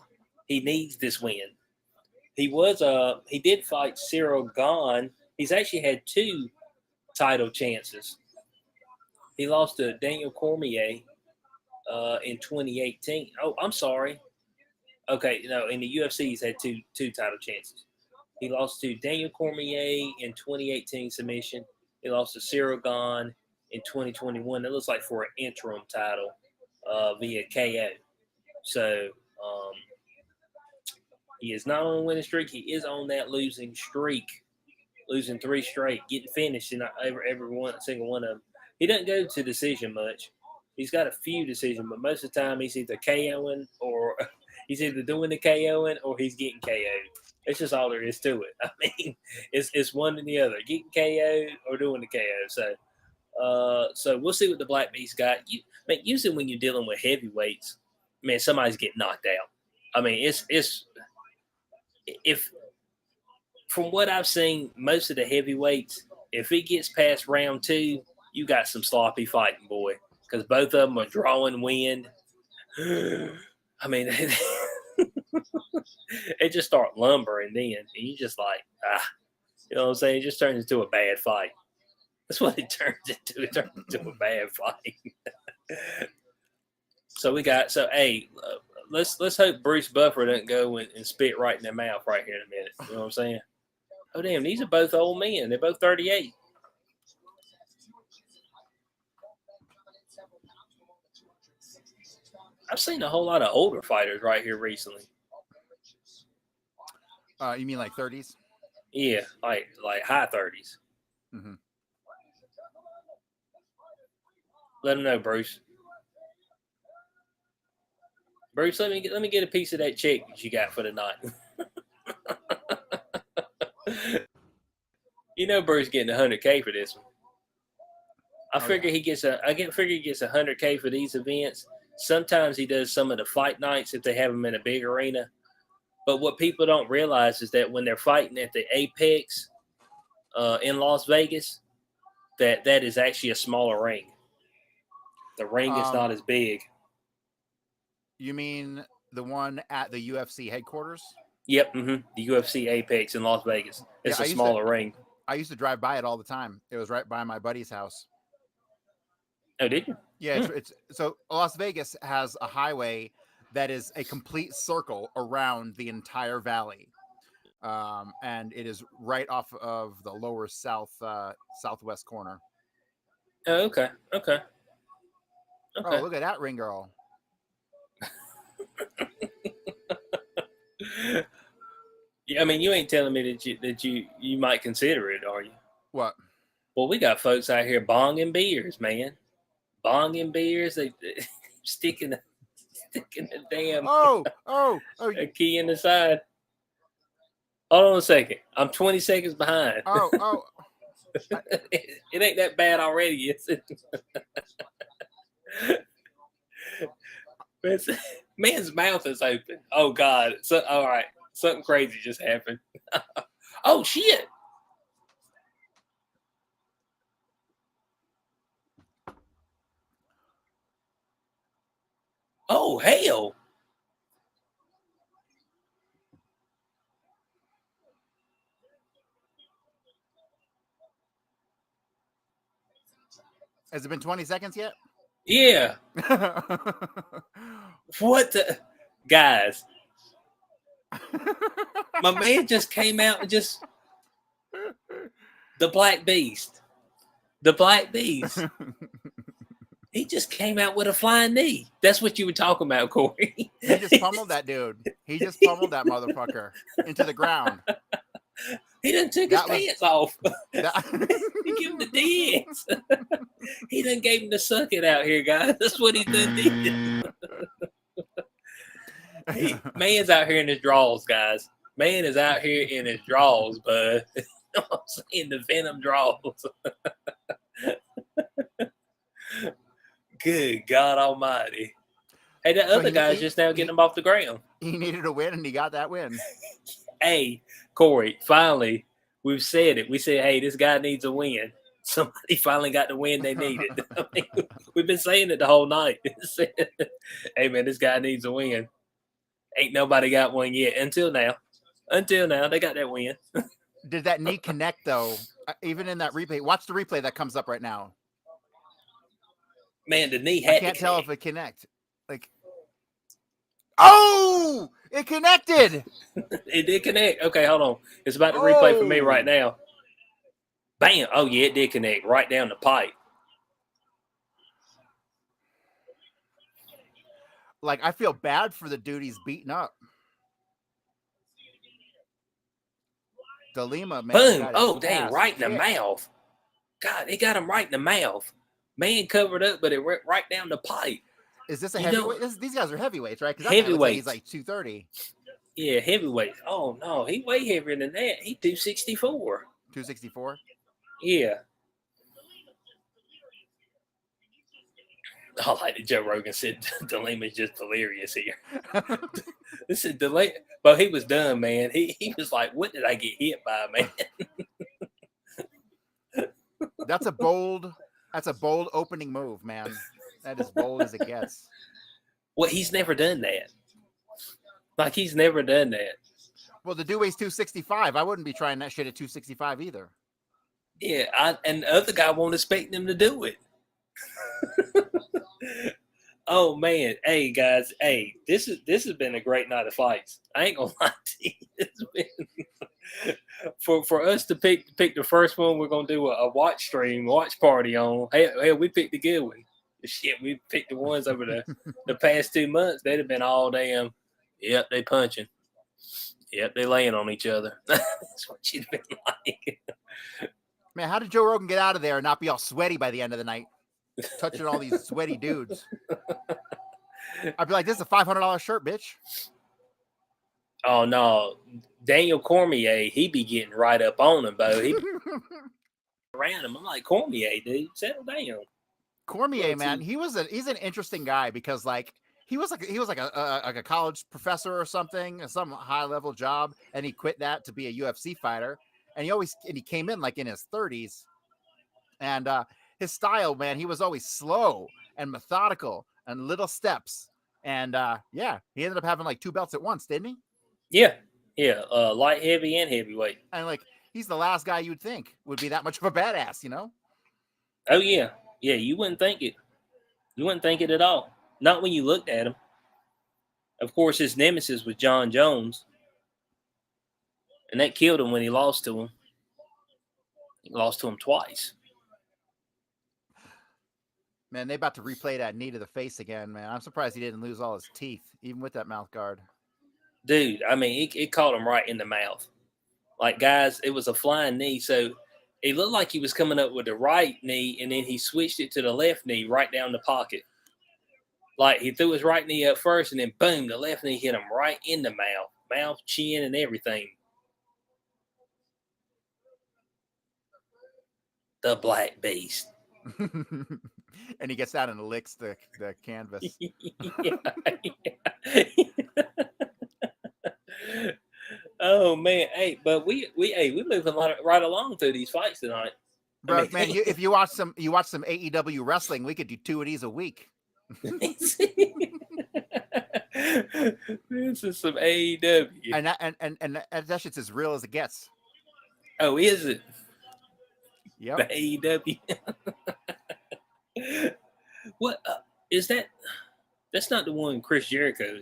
He needs this win. He did fight Cyril Gahn. He's actually had 2 title chances. He lost to Daniel Cormier in 2018. Oh, I'm sorry. Okay, no, in the UFC, he's had two title chances. He lost to Daniel Cormier in 2018 submission. He lost to Cyril Gahn in 2021. It looks like for an interim title via KO. So he is not on a winning streak. He is on that losing streak, losing 3 straight, getting finished in every single one of them. He doesn't go to decision much. He's got a few decisions, but most of the time he's either KOing or he's either doing the KOing or he's getting KO'd. It's just all there is to it. I mean, it's one and the other, getting KO'd or doing the KO. So we'll see what the Black Beast got. Usually when you're dealing with heavyweights, man, somebody's getting knocked out. I mean, if from what I've seen, most of the heavyweights, if it gets past round 2, you got some sloppy fighting, boy, because both of them are drawing wind. I mean, they just start lumbering then, and you just like, you know what I'm saying? It just turns into a bad fight. That's what it turns into. It turns into a bad fight. Let's hope Bruce Buffer doesn't go and spit right in their mouth right here in a minute. You know what I'm saying? Oh, damn, these are both old men. They're both 38. I've seen a whole lot of older fighters right here recently. You mean like 30s? Yeah, like high 30s. Mm-hmm. Let him know, Bruce. Bruce, let me get a piece of that check that you got for the night. You know, Bruce getting 100K for this one. I figure he gets a 100K for these events. Sometimes he does some of the fight nights if they have them in a big arena. But what people don't realize is that when they're fighting at the Apex in Las Vegas, that is actually a smaller ring. The ring is not as big. You mean the one at the UFC headquarters? Yep, the UFC Apex in Las Vegas. It's a smaller ring. I used to drive by it all the time. It was right by my buddy's house. Oh, did you? Yeah, it's so Las Vegas has a highway that is a complete circle around the entire valley. And it is right off of the lower southwest corner. Oh, okay. Oh, look at that ring girl. Yeah, I mean, you ain't telling me that you might consider it, are you? What? Well, we got folks out here bonging beers, man. Bonging beers, they sticking the damn a key in the side. Hold on a second. I'm 20 seconds behind. It ain't that bad already, is it? Man's mouth is open. Oh God! So, all right, something crazy just happened. Oh shit! Oh hell! Has it been 20 seconds yet? Yeah. What the guys? My man just came out and just the Black Beast. The Black Beast. He just came out with a flying knee. That's what you were talking about, Corey. He just pummeled that dude. He just pummeled that motherfucker into the ground. He done took his pants off. He gave him the dance. He done gave him the suck it out here, guys. That's what he done did. Man's out here in his draws, guys. Man is out here in his draws, bud. You know what I'm saying? The Venom draws. Good God Almighty. Hey, that other guy's just now getting him off the ground. He needed a win, and he got that win. Hey, Corey, finally, we've said it. We said, hey, this guy needs a win. Somebody finally got the win they needed. I mean, we've been saying it the whole night. Hey, man, this guy needs a win. Ain't nobody got one yet until now. Until now, they got that win. Did that knee connect, though? Even in that replay. Watch the replay that comes up right now. Man, the knee had I can't tell if it connect. Like, oh, it connected. It did connect. Okay, hold on. It's about to replay for me right now. Bam. Oh, yeah, it did connect right down the pipe. Like, I feel bad for the dude he's beating up. DeLima, man. Boom. Oh, dang, right in the mouth. God, it got him right in the mouth. Man covered up, but it went right down the pipe. Is this a heavyweight? These guys are heavyweights, right? Because heavyweight. He's like 230. Yeah, heavyweight. Oh, no, he way heavier than that. He 264. 264? Yeah. I like that Joe Rogan said DeLima's just delirious here. This is delay, but he was done, man. He was like, "What did I get hit by, man?" That's a bold opening move, man. That is bold as it gets. Well, he's never done that. Like, he's never done that. Well, the dude weighs 265. I wouldn't be trying that shit at 265 either. Yeah, and the other guy won't expect him to do it. Oh man, hey guys, hey, this has been a great night of fights. I ain't gonna lie to you. It's been for us to pick the first one. We're gonna do a watch party on. Hey, we picked the good one. Shit, we picked the ones over the past 2 months. They'd have been all damn. Yep, they punching. Yep, they laying on each other. That's what you'd been like. Man, how did Joe Rogan get out of there and not be all sweaty by the end of the night, touching all these sweaty dudes? I'd be like, this is a $500 shirt, bitch. Oh no, Daniel Cormier, he be getting right up on him, Bo. He be around him. I'm like, Cormier, dude, settle down. Cormier, man, he's an interesting guy because like he was like a college professor or something, some high level job, and he quit that to be a UFC fighter. And he came in like in his 30s, and his style, man, he was always slow and methodical and little steps. And yeah, he ended up having like 2 belts at once, didn't he? Yeah, light heavy and heavyweight. And like he's the last guy you'd think would be that much of a badass, you know? Oh yeah, you wouldn't think it. You wouldn't think it at all. Not when you looked at him. Of course, his nemesis was John Jones, and that killed him when he lost to him. He lost to him twice. Man, they about to replay that knee to the face again, man. I'm surprised he didn't lose all his teeth, even with that mouth guard. Dude, I mean, it caught him right in the mouth. Like, guys, it was a flying knee, so it looked like he was coming up with the right knee, and then he switched it to the left knee right down the pocket. Like, he threw his right knee up first, and then boom, the left knee hit him right in the mouth, chin, and everything. The Black Beast. And he gets out and licks the canvas. Oh man, hey, but we moving right along through these fights tonight. Bro, I mean, man, if you watch some AEW wrestling, we could do 2 of these a week. This is some AEW, and that shit's as real as it gets. Oh, is it? Yep. The AEW. What is that? That's not the one Chris Jericho.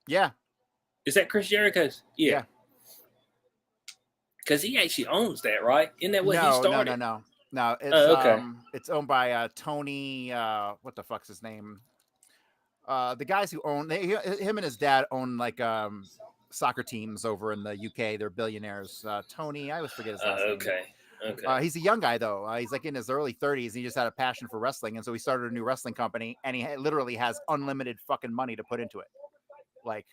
Yeah. Is that Chris Jericho's? Yeah. Because he actually owns that, right? Isn't that what he started? No. It's okay. It's owned by Tony. What the fuck's his name? The guys who own him and his dad own like soccer teams over in the UK. They're billionaires. Tony, I always forget his last name. Okay. He's a young guy though. He's like in his early 30s. He just had a passion for wrestling, and so he started a new wrestling company. And he literally has unlimited fucking money to put into it, like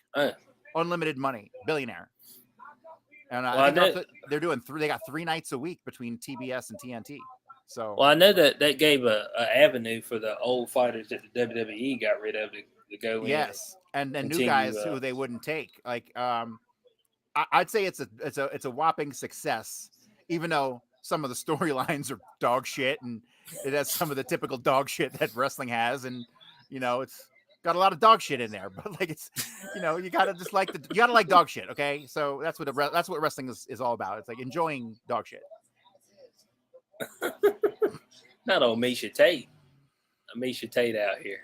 unlimited money, billionaire. And I think they're doing they got 3 nights a week between TBS and TNT. So well, I know that gave a avenue for the old fighters that the WWE got rid of to go in. Yes, and new guys who they wouldn't take. Like I'd say it's a whopping success, even though some of the storylines are dog shit, and it has some of the typical dog shit that wrestling has, and it's got a lot of dog shit in there. But like it's you gotta just you gotta like dog shit. Okay, so that's what wrestling is all about. It's like enjoying dog shit. Not on Misha Tate. Misha Tate out here.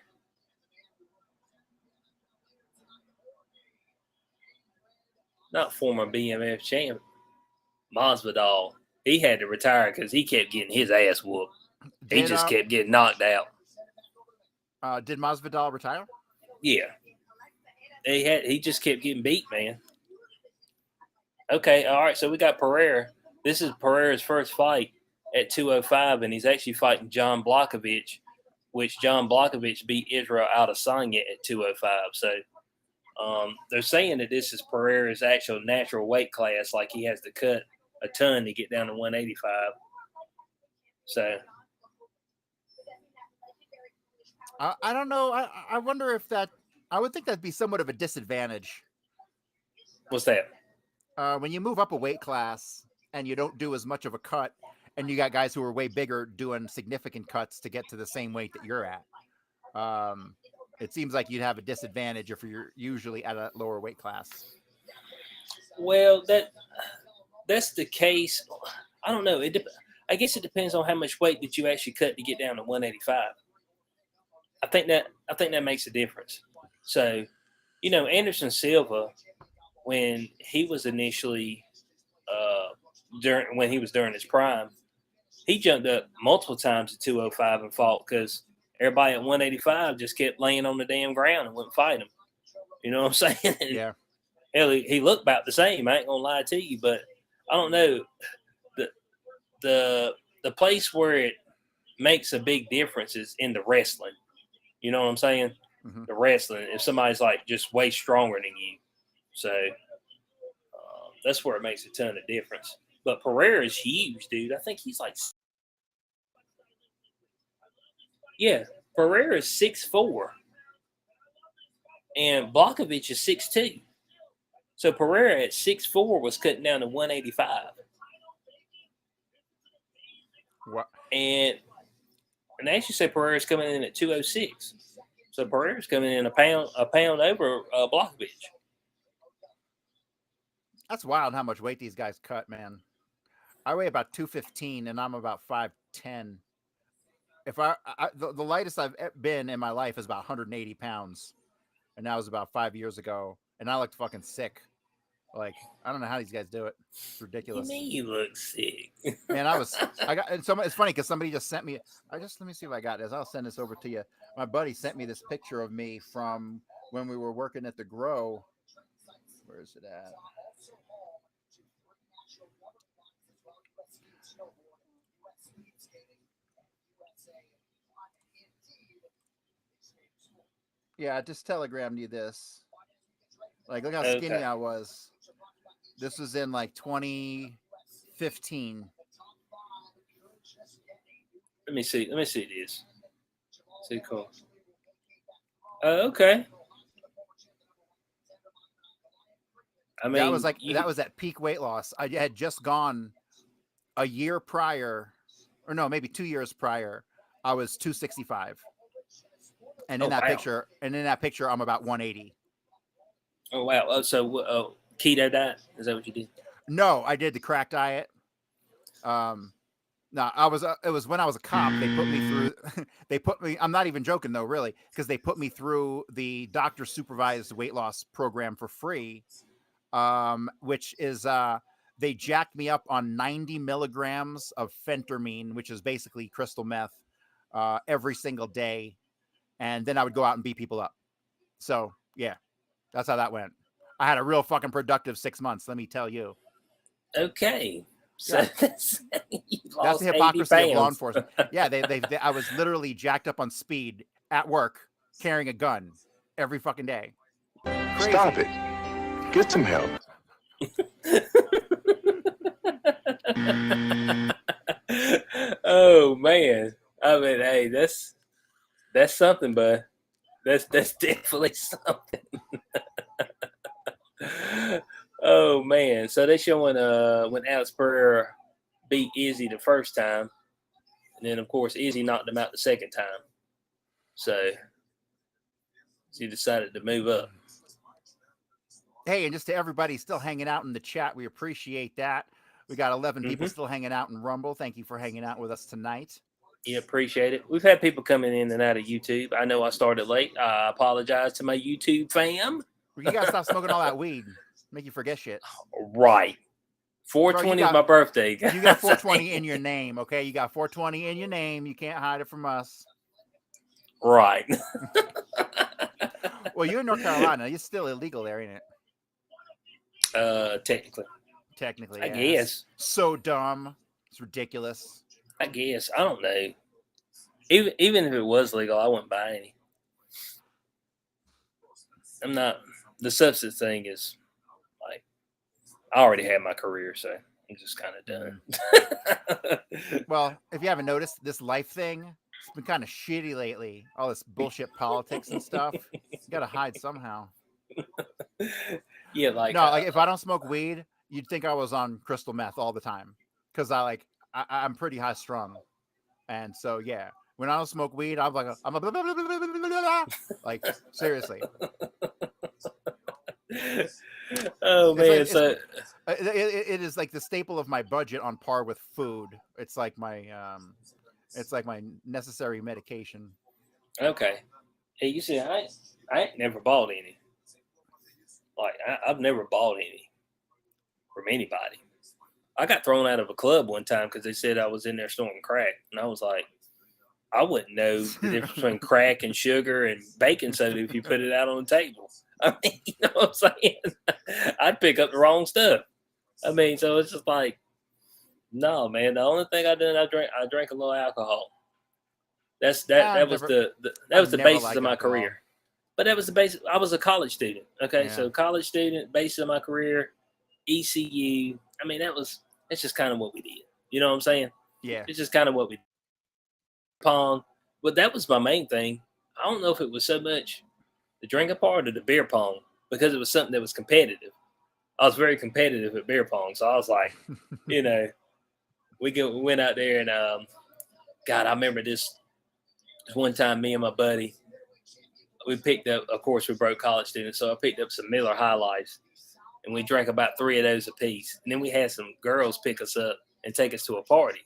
Not former BMF champ. Masvidal. He had to retire because he kept getting his ass whooped. He just kept getting knocked out. Did Masvidal retire? Yeah. He just kept getting beat, man. Okay, all right. So we got Pereira. This is Pereira's first fight at 205, and he's actually fighting John Blachowicz, which John Blachowicz beat Israel Adesanya at 205. So they're saying that this is Pereira's actual natural weight class, like he has to cut a ton to get down to 185. So I don't know. I wonder if I would think that'd be somewhat of a disadvantage. What's that? When you move up a weight class and you don't do as much of a cut, and you got guys who are way bigger doing significant cuts to get to the same weight that you're at. It seems like you'd have a disadvantage if you're usually at a lower weight class. Well, that's the case. I don't know. I guess it depends on how much weight that you actually cut to get down to 185. I think that makes a difference. So, Anderson Silva, when he was initially during his prime, he jumped up multiple times to 205 and fought because everybody at 185 just kept laying on the damn ground and wouldn't fight him. You know what I'm saying? Yeah. Hell, he looked about the same. I ain't gonna lie to you, but I don't know the the place where it makes a big difference is in the wrestling. You know what I'm saying? Mm-hmm. The wrestling. If somebody's like just way stronger than you, so that's where it makes a ton of difference. But Pereira is huge, dude. I think he's like, yeah, Pereira is 6'4", and Blachowicz is 6'2". So Pereira at 6'4" was cutting down to 185. What? And they actually say Pereira's coming in at 206. So Pereira's coming in a pound over Blachowicz. That's wild how much weight these guys cut, man. I weigh about 215 and I'm about 5'10. If the lightest I've been in my life is about 180 pounds, and that was about 5 years ago, and I looked fucking sick. Like, I don't know how these guys do it. It's ridiculous. You mean you look sick? Man, I got, and it's funny because somebody just sent me. Let me see if I got this. I'll send this over to you. My buddy sent me this picture of me from when we were working at the Grow. Where is it at? Yeah, I just telegrammed you this. Like, look how skinny Okay. I was. This was in like 2015. Let me see. Let me see this. See, cool. Okay. I That mean, was like that was at peak weight loss. I had just gone a year prior, or no, maybe 2 years prior. I was 265, and Oh wow. in that picture, I'm about 180. Oh wow. Oh, so keto diet? Is that what you did? No, I did the crack diet. No, I was. It was when I was a cop. They put me through. They put me. I'm not even joking though, really, because they put me through the doctor supervised weight loss program for free, which is they jacked me up on 90 milligrams of phentermine, which is basically crystal meth, every single day, and then I would go out and beat people up. So yeah, that's how that went. I had a real fucking productive 6 months, let me tell you. Okay. So Yeah, you that's the lost 80 hypocrisy of law pounds. enforcement. Yeah, I was literally jacked up on speed at work, carrying a gun every fucking day. Crazy. Stop it. Get some help. Oh man. I mean, hey, that's something, but that's definitely something. Oh man. So they're showing when Alex Pereira beat Izzy the first time, and then of course Izzy knocked him out the second time. So he decided to move up. Hey, and just to everybody still hanging out in the chat, we appreciate that. We got 11 people still hanging out in Rumble. Thank you for hanging out with us tonight. Yeah, appreciate it. We've had people coming in and out of YouTube. I know I started late. I apologize to my YouTube fam. You gotta stop smoking all that weed. Make you forget shit. Right. 420 is my birthday. You got 420 in your name, okay? You got 420 in your name. You can't hide it from us. Right. Well, you're in North Carolina. You're still illegal there, ain't it? Technically, I yeah. guess. So dumb. It's ridiculous. I guess. I don't know. Even if it was legal, I wouldn't buy any. I'm not. The substance thing is like, I already had my career, so I'm just kind of done. Well, if you haven't noticed, this life thing, it's been kind of shitty lately. All this bullshit politics and stuff. You gotta hide somehow. Yeah, like like if I don't smoke weed, you'd think I was on crystal meth all the time, because I'm pretty high strung, and so yeah. When I don't smoke weed, I'm like I'm a blah, blah, blah, blah, blah, blah, blah. Like seriously. Oh man, it is like the staple of my budget on par with food. It's like my necessary medication. Okay. Hey, you see, I ain't never bought any. Like I've never bought any from anybody. I got thrown out of a club one time because they said I was in there snorting crack, and I was like, I wouldn't know the difference between crack and sugar and baking soda if you put it out on the table. I mean, you know what I'm saying? I'd pick up the wrong stuff. I mean, so it's just like, no, man. The only thing I did, I drank a little alcohol. That was that was I've the never basis liked of my alcohol. career. But that was the basis. I was a college student. Okay, Yeah. so college student, basis of my career, ECU. I mean, that's just kind of what we did. You know what I'm saying? Yeah. It's just kind of what we did. Pong. But that was my main thing. I don't know if it was so much the drinking part or the beer pong, because it was something that was competitive. I was very competitive at beer pong, so I was like, you know, we went out there and God, I remember this one time. Me and my buddy, we picked up. Of course, we broke college students, so I picked up some Miller High Lifes, and we drank about 3 of those apiece. And then we had some girls pick us up and take us to a party.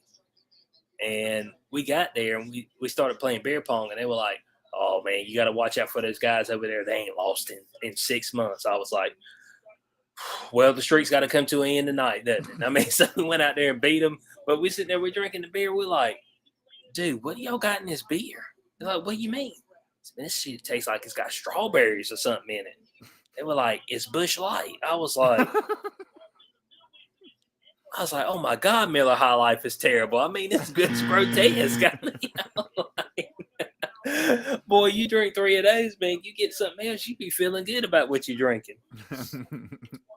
And we got there and we started playing beer pong, and they were like, "Oh man, you got to watch out for those guys over there. They ain't lost in 6 months." I was like, "Well, the streak's got to come to an end tonight, doesn't it?" I mean, so we went out there and beat them. But we sitting there, we're drinking the beer. We're like, "Dude, what do y'all got in this beer?" They're like, "What do you mean?" "This shit tastes like it's got strawberries or something in it." They were like, "It's Bush Light." I was like, "Oh my God, Miller High Life is terrible. I mean, it's grotesque." I mean, boy, you drink 3 of those, man, you get something else, you be feeling good about what you're drinking.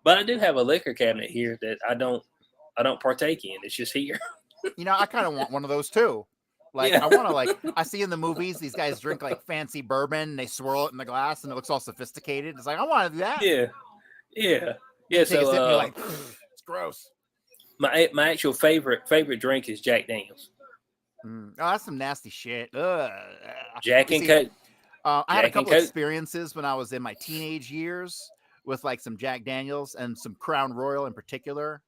But I do have a liquor cabinet here that I don't partake in. It's just here. You know, I kind of want one of those too. Like, Yeah. I want to, like, I see in the movies these guys drink like fancy bourbon and they swirl it in the glass and it looks all sophisticated. It's like, I want to do that. Yeah. You Yeah. take a sip and you're So like, it's gross. my actual favorite drink is Jack Daniels. Oh, that's some nasty shit. Ugh. Jack and Coke. I had a Jack and couple Coke. experiences when I was in my teenage years with like some Jack Daniels and some Crown Royal in particular.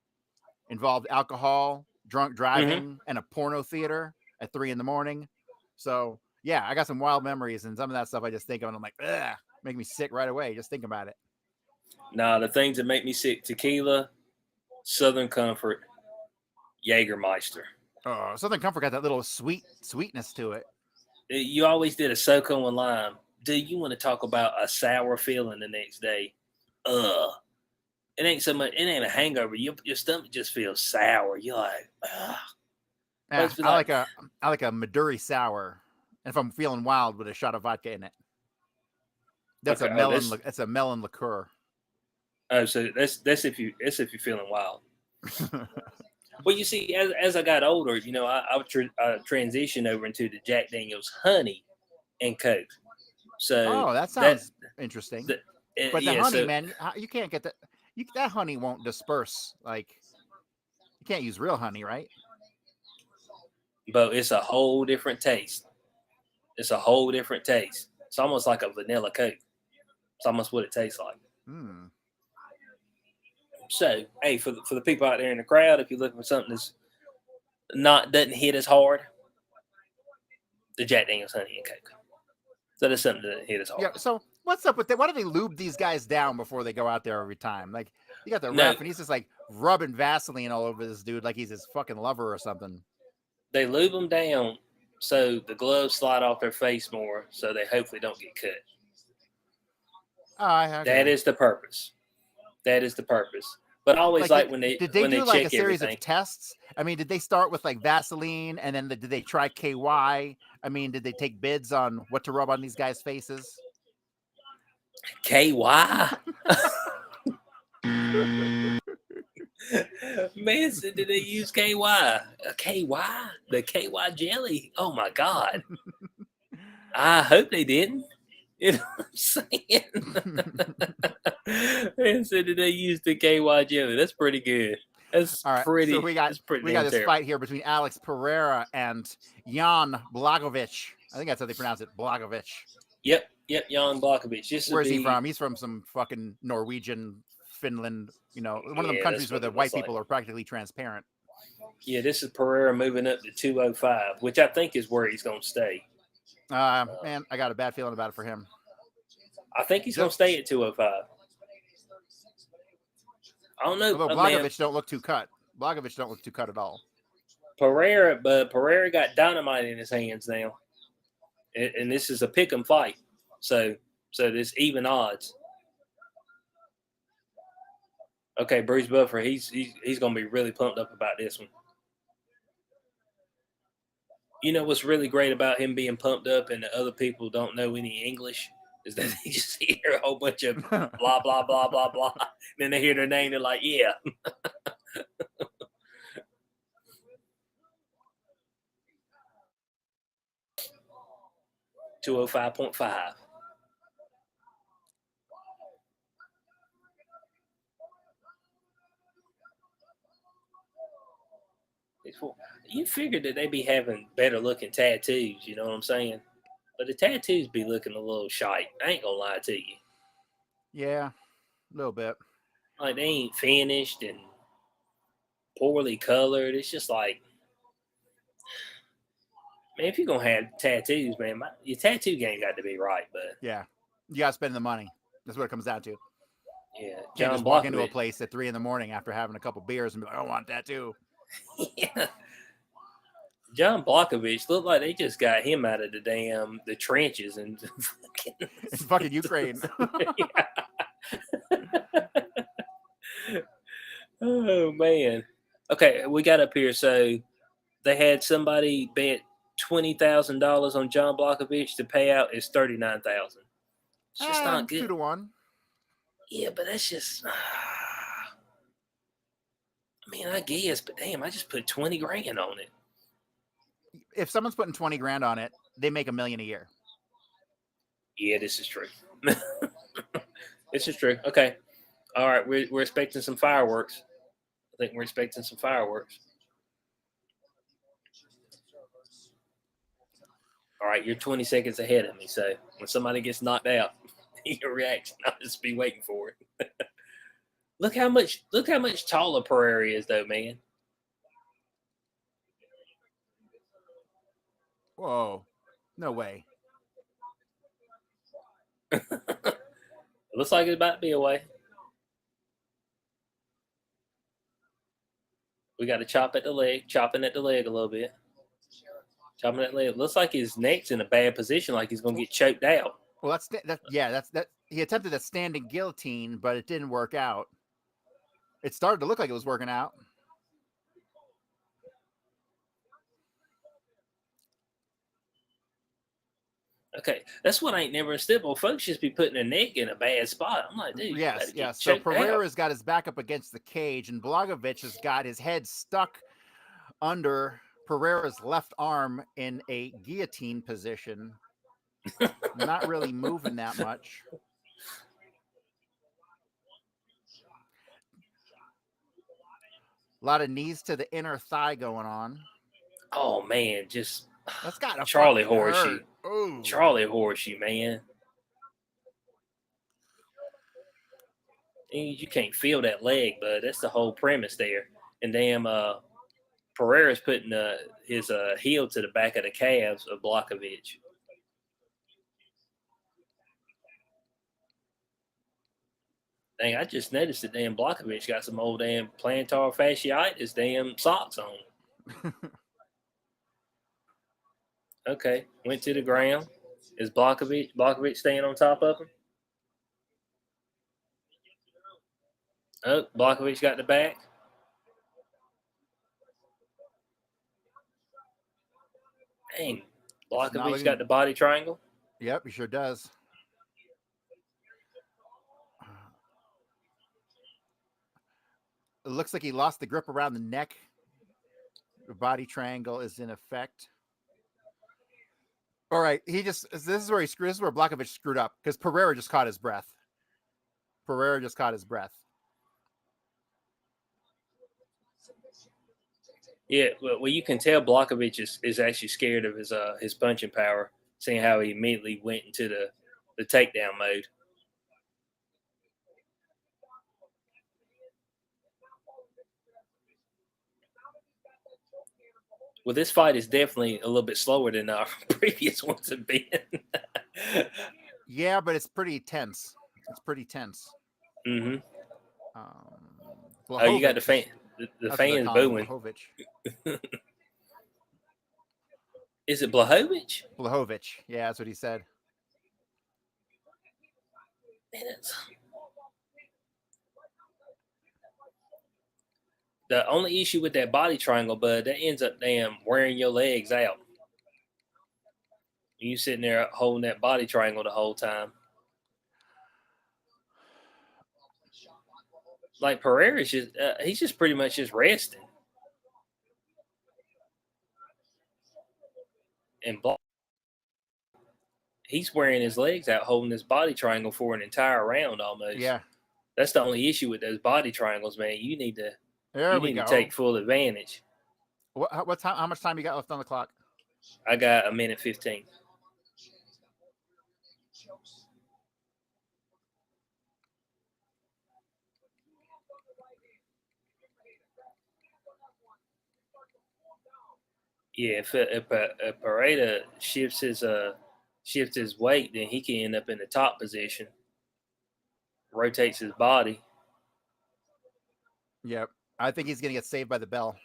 Involved alcohol, drunk driving, and a porno theater at 3 a.m. So yeah, I got some wild memories, and some of that stuff I just think of, and I'm like, ugh, make me sick right away. Just think about it. Nah, the things that make me sick: tequila, Southern Comfort, Jägermeister. Oh, Southern Comfort got that little sweetness to it. You always did a SoCo and lime. Do you want to talk about a sour feeling the next day? It ain't so much. It ain't a hangover. Your stomach just feels sour. You're like, ugh. Yeah, I like a Maduri sour, and if I'm feeling wild, with a shot of vodka in it. That's Okay, a melon. That's a melon liqueur. Oh, so that's if you're feeling wild. Well, you see, as I got older, you know, I transitioned over into the Jack Daniel's Honey and Coke. So that sounds interesting. But the yeah, honey, man, you can't get that. That honey won't disperse. Like, you can't use real honey, right? But it's a whole different taste. It's a whole different taste. It's almost like a vanilla Coke. It's almost what it tastes like. So, hey, for the people out there in the crowd, if you're looking for something that's doesn't hit as hard, the Jack Daniel's Honey and Coke. So that's something that doesn't hit as hard. Yeah. So what's up with that? Why do they lube these guys down before they go out there every time? Like, you got the ref, and he's just like rubbing Vaseline all over this dude like he's his fucking lover or something. They lube them down so the gloves slide off their face more, so they hopefully don't get cut. Okay. That is the purpose. That is the purpose. But I always like when they did they do like a series everything. of tests? I mean, did they start with like Vaseline, and then did they try KY? I mean, did they take bids on what to rub on these guys' faces? KY. Man, said, did they use KY? KY? The KY jelly? Oh my God. I hope they didn't. You know what I'm saying? Man said, did they use the KY jelly? That's pretty good. That's all right. pretty. So we got this terrible fight here between Alex Pereira and Jan Blagovic. I think that's how they pronounce it, Blagovic. Yep, Jan Blagovic. Where's he from? He's from some fucking Norwegian, Finland, you know, one of them countries where the white people are practically transparent. Yeah, this is Pereira moving up to 205, which I think is where he's going to stay. Man, I got a bad feeling about it for him. I think he's going to stay at 205. I don't know. Although Blagovic don't look too cut. Blagovic don't look too cut at all. Pereira got dynamite in his hands now. And this is a pick 'em fight. So there's even odds. Okay, Bruce Buffer, he's gonna be really pumped up about this one. You know what's really great about him being pumped up and the other people don't know any English is that they just hear a whole bunch of blah blah blah blah blah. Then they hear their name, they're like, yeah. 205.5. You figured that they'd be having better looking tattoos, you know what I'm saying? But the tattoos be looking a little shite. I ain't gonna lie to you. Yeah, a little bit. Like they ain't finished and poorly colored. It's just like, man, if you're gonna have tattoos, man, your tattoo game got to be right. But Yeah, you gotta spend the money. That's what it comes down to. yeah, Can't John just walk into a Blockovich. place at 3 a.m. after having a couple beers and be like, I want that too. Yeah. John Blockovich looked like they just got him out of the trenches and In fucking Ukraine. Oh man. Okay, we got up here. So they had somebody bet $20,000 on John Blockovich. The payout is 39,000. It's just not good. 2-1. Yeah, but that's just. I mean, I guess, but damn, I just put 20 grand on it. If someone's putting 20 grand on it, they make $1 million a year. Yeah, this is true. This is true. Okay. All right, we're expecting some fireworks. I think we're expecting some fireworks. All right, you're 20 seconds ahead of me. So when somebody gets knocked out, your reaction, I'll just be waiting for it. Look how much taller Prairie is, though, man. Whoa, no way. It looks like it's about to be away. We got to chopping at the leg a little bit. Chopping at the leg. Looks like his neck's in a bad position, like he's gonna get choked out. Well, that's he attempted a standing guillotine, but it didn't work out. It started to look like it was working out. Okay, that's what I ain't never understood. Well, folks just be putting their neck in a bad spot. I'm like, dude, Yes. So choked Pereira's out. got his back up against the cage, and Blagovic has got his head stuck under Pereira's left arm in a guillotine position. Not really moving that much. A lot of knees to the inner thigh going on. Oh man, just That's got to Charlie fucking Horsey. hurt. Ooh. Charlie Horsey, man. You can't feel that leg, but that's the whole premise there. And damn, Pereira's putting his heel to the back of the calves of Blockovich. Dang, I just noticed that damn Blockovich got some old damn plantar fasciitis damn socks on. Okay, went to the ground. Is Blockovich staying on top of him? Oh, Blockovich got the back. Dang, Blockovich got the body triangle. Yep, he sure does. It looks like he lost the grip around the neck. The body triangle is in effect. All right, this is where Blockovich screwed up because Pereira just caught his breath. Yeah, well, you can tell Blockovich is actually scared of his punching power, seeing how he immediately went into the takedown mode. Well, this fight is definitely a little bit slower than our previous ones have been. Yeah, but it's pretty tense. Mm-hmm. Oh, you got the fan. The fans booing. Is it Blachowicz? Blachowicz. Yeah, that's what he said. Man, The only issue with that body triangle, bud, that ends up damn wearing your legs out. You sitting there holding that body triangle the whole time. Like Pereira's just, he's just pretty much just resting. And he's wearing his legs out, holding this body triangle for an entire round almost. Yeah. That's the only issue with those body triangles, man. You need to to take full advantage. What time? How much time you got left on the clock? I got 1:15. Yeah, if Pereira shifts his weight, then he can end up in the top position. Rotates his body. Yep. I think he's gonna get saved by the bell.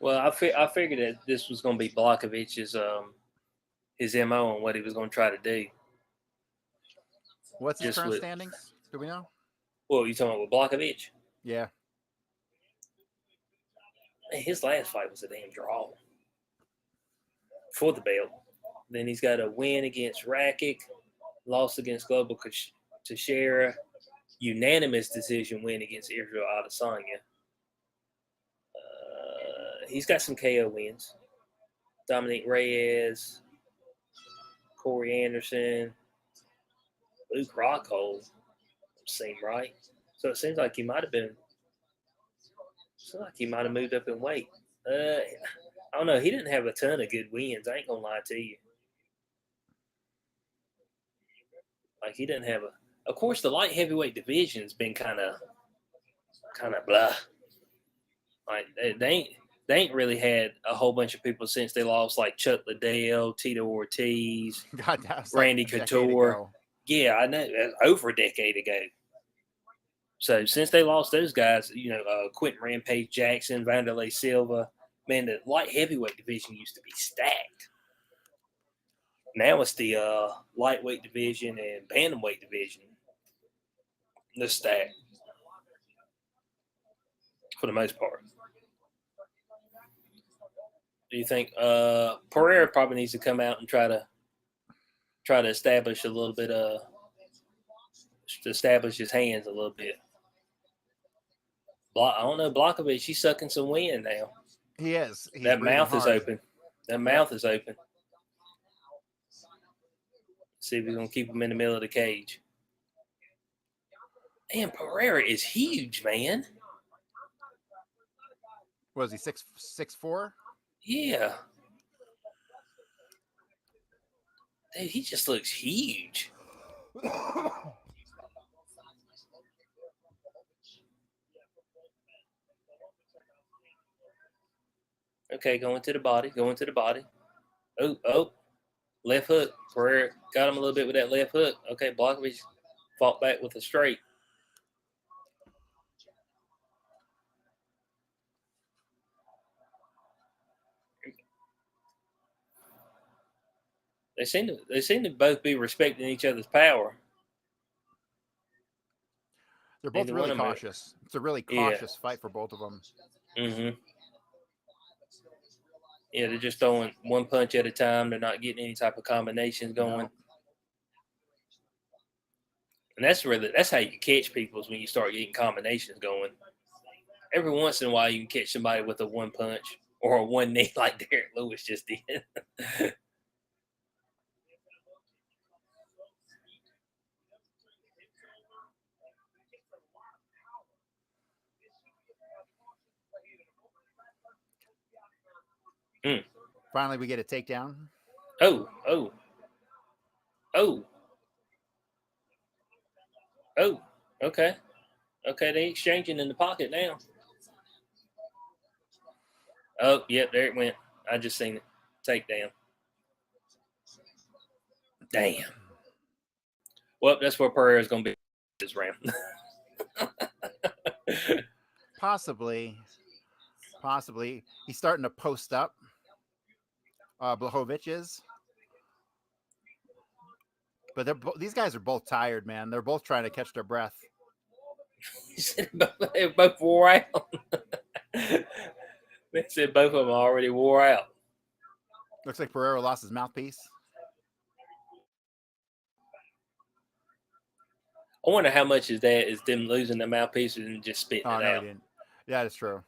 Well, I figured that this was going to be Blachowicz' his MO on what he was going to try to do. What's his current standings? Do we know? Well, you talking about with Blachowicz? Yeah. Man, his last fight was a damn draw for the belt. Then he's got a win against Rakic, loss against Global Teixeira, unanimous decision win against Israel Adesanya. He's got some KO wins. Dominic Reyes, Corey Anderson, Luke Rockhold seemed right. So it seems like he might have moved up in weight. I don't know. He didn't have a ton of good wins. I ain't gonna lie to you. Like he didn't have Of course, the light heavyweight division's been kind of blah. Like they ain't really had a whole bunch of people since they lost like Chuck Liddell, Tito Ortiz, Randy Couture. Yeah, I know. Over a decade ago. So since they lost those guys, Quentin Rampage Jackson, Vanderlei Silva, man, the light heavyweight division used to be stacked. Now it's the lightweight division and bantamweight division. They're stacked for the most part. Do you think Pereira probably needs to come out and try to establish a little bit to establish his hands a little bit? I don't know, Blachowicz, he's sucking some wind now. He is. That mouth is open. That mouth is open. See if we're going to keep him in the middle of the cage. Man, Pereira is huge, man. Was he 6'4"? Yeah. Dude, he just looks huge. Okay, going to the body. Oh. Left hook. Pereira got him a little bit with that left hook. Okay, Blachowicz fought back with a straight. They seem to both be respecting each other's power. They're both really cautious. It's a really cautious fight for both of them. Mm-hmm. Yeah, they're just throwing one punch at a time. They're not getting any type of combinations going. No. And that's how you catch people, is when you start getting combinations going. Every once in a while, you can catch somebody with a one punch or a one knee like Derek Lewis just did. Finally, we get a takedown. Oh. Okay. They exchanging in the pocket now. Oh, yep, there it went. I just seen it. Takedown. Damn. Well, that's where Pereira's going to be this round. Possibly. Possibly. He's starting to post up. Blachowicz is. But these guys are both tired, man. They're both trying to catch their breath. They both wore out. They said both of them already wore out. Looks like Pereira lost his mouthpiece. I wonder how much is that is them losing the mouthpiece and just spitting Oh, it no, out. he didn't. Yeah, that's true.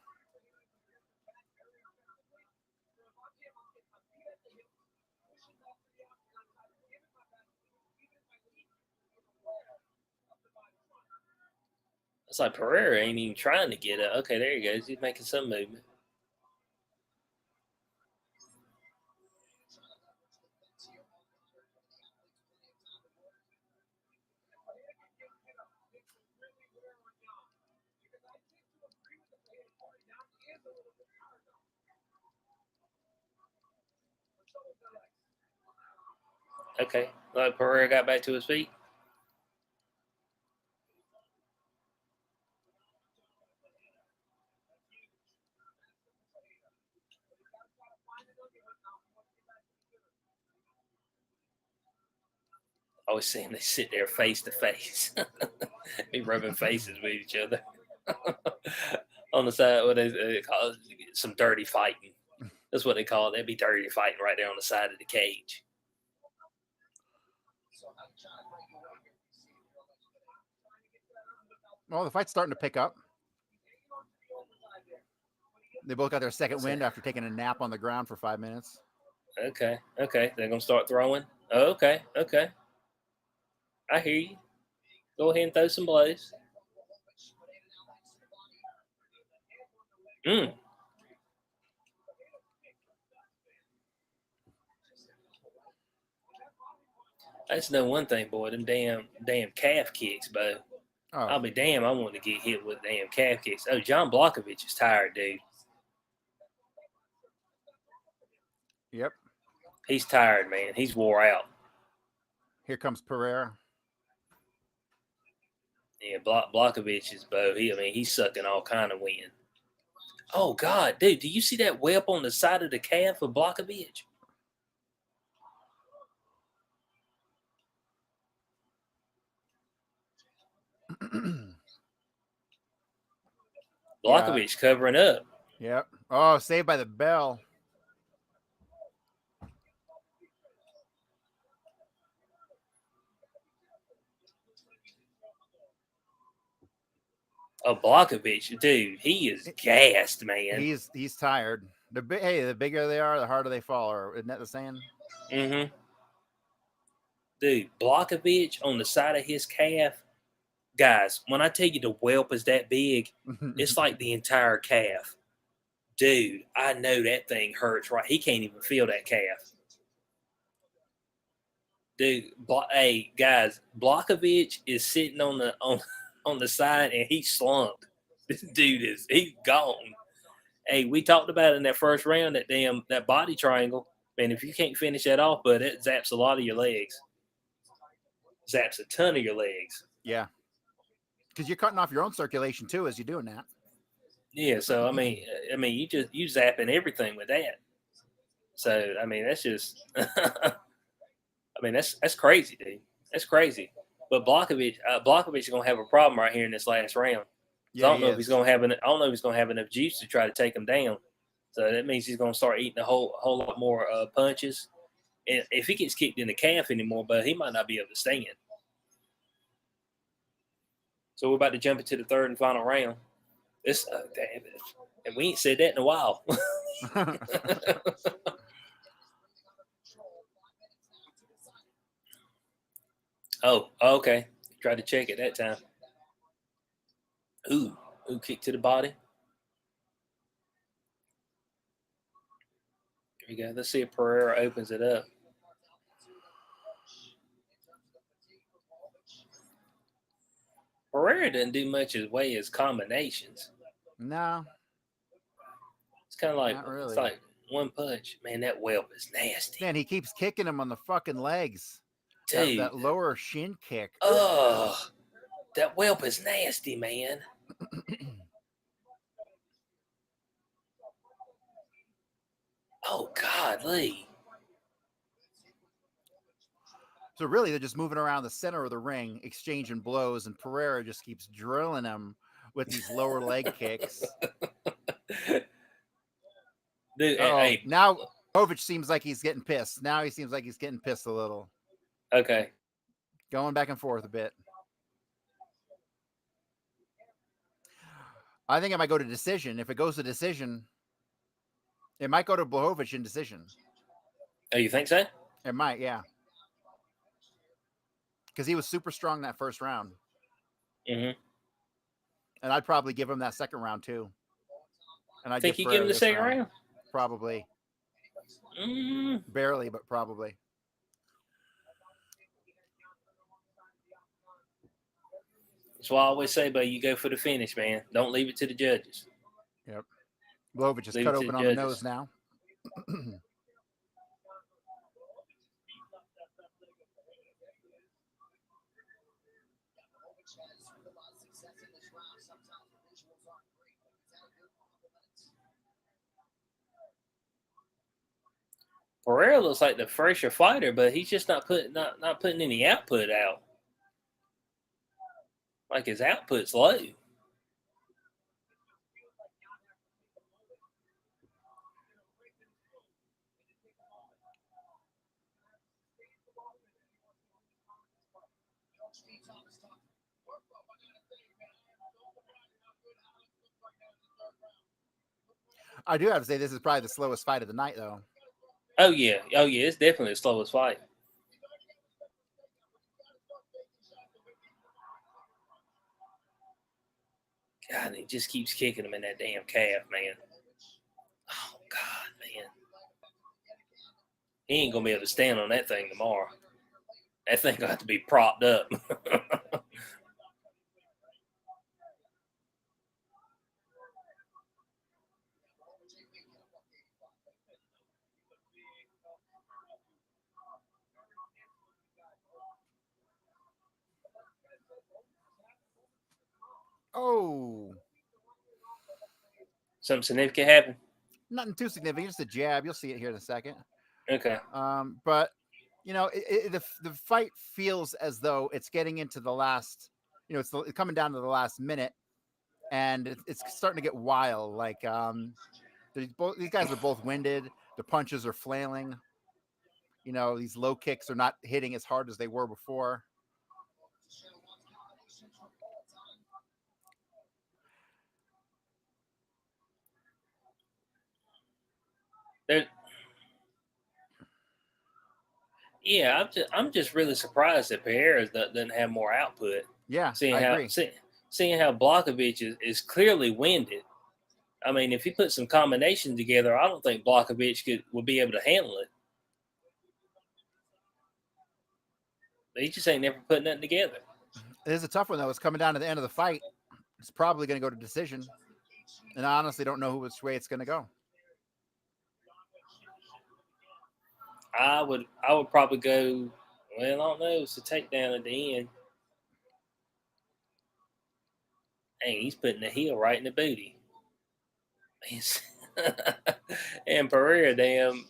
It's like Pereira ain't even trying to get up. Okay, there he goes. He's making some movement. Okay, like Pereira got back to his feet. I always see them, they sit there face to face, be rubbing faces with each other on the side. What they call it, some dirty fighting. That's what they call it. They'd be dirty fighting right there on the side of the cage. Well, the fight's starting to pick up. They both got their second wind after taking a nap on the ground for 5 minutes. Okay, they're gonna start throwing. Oh, okay. I hear you. Go ahead and throw some blows. I just know one thing, boy. Them damn calf kicks, bro. Oh, I'll be damn. I want to get hit with damn calf kicks. Oh, John Blachowicz is tired, dude. yep. He's tired, man. He's wore out. Here comes Pereira. Yeah, Blachowicz is bro. He's sucking all kind of wind. Oh God, dude, do you see that whelp on the side of the calf of Blachowicz? Blachowicz covering up. Yep. Oh, saved by the bell. Oh, Blachowicz, dude, he is gassed, man. He's tired. The bigger they are, the harder they fall. Or isn't that the saying? Mm-hmm. Dude, Blachowicz on the side of his calf. Guys, when I tell you the whelp is that big, it's like the entire calf. Dude, I know that thing hurts, right? He can't even feel that calf. Dude, hey guys, Blachowicz is sitting on the side and he's slumped. This dude he's gone. Hey, we talked about it in that first round, that body triangle. Man, if you can't finish that off, but it zaps a lot of your legs. Zaps a ton of your legs. Yeah. Because you're cutting off your own circulation too as you're doing that. Yeah, so I mean, you zapping everything with that. So I mean, that's just, that's crazy, dude. That's crazy. But Blachowicz is gonna have a problem right here in this last round. Yeah, I don't know if he's gonna have enough juice to try to take him down. So that means he's gonna start eating a whole lot more punches. And if he gets kicked in the calf anymore, but he might not be able to stand. So we're about to jump into the third and final round. And we ain't said that in a while. Oh, okay. Tried to check it that time. Ooh, kick to the body. Here we go. Let's see if Pereira opens it up. Pereira doesn't do much as way as combinations. No. It's kind of like really. It's like one punch. Man, that whelp is nasty. Man, he keeps kicking him on the fucking legs. Dude, that lower shin kick. Oh, that whelp is nasty, man. Oh, God, Lee. So really, they're just moving around the center of the ring, exchanging blows, and Pereira just keeps drilling him with these lower leg kicks. Dude, Oh, now Blachowicz seems like he's getting pissed. Now he seems like he's getting pissed a little. Okay. Going back and forth a bit. I think it might go to decision. If it goes to decision, it might go to Blachowicz in decision. Oh, you think so? It might, yeah. Because he was super strong that first round. Mm-hmm. And I'd probably give him that second round too. And I'd Think you give him the second round? Probably. Barely, but probably. That's why I always say, but you go for the finish, man. Don't leave it to the judges. Yep. Blachowicz is Leave cut it to open the on the judges. nose now. Pereira looks like the fresher fighter, but he's just not putting any output out. Like his output's low. I do have to say this is probably the slowest fight of the night, though. Oh yeah, it's definitely the slowest fight. God, he just keeps kicking him in that damn calf, man. Oh God, man. He ain't gonna be able to stand on that thing tomorrow. That thing gonna have to be propped up. Oh. Something significant happened? Nothing too significant, just a jab. You'll see it here in a second. Okay. But you know, the fight feels as though it's getting into the last. You know, it's coming down to the last minute, and it's starting to get wild. Like these guys are both winded. The punches are flailing. You know, these low kicks are not hitting as hard as they were before. Yeah, I'm just really surprised that Pereira doesn't have more output. Yeah, Seeing I how agree. seeing how Blachowicz is clearly winded. I mean, if he put some combinations together, I don't think Blachowicz would be able to handle it. But he just ain't never put nothing together. It is a tough one though. It's coming down to the end of the fight. It's probably going to go to decision, and I honestly don't know which way it's going to go. I would probably go. Well, I don't know. It's a takedown at the end. Dang, he's putting the heel right in the booty. And Pereira, damn,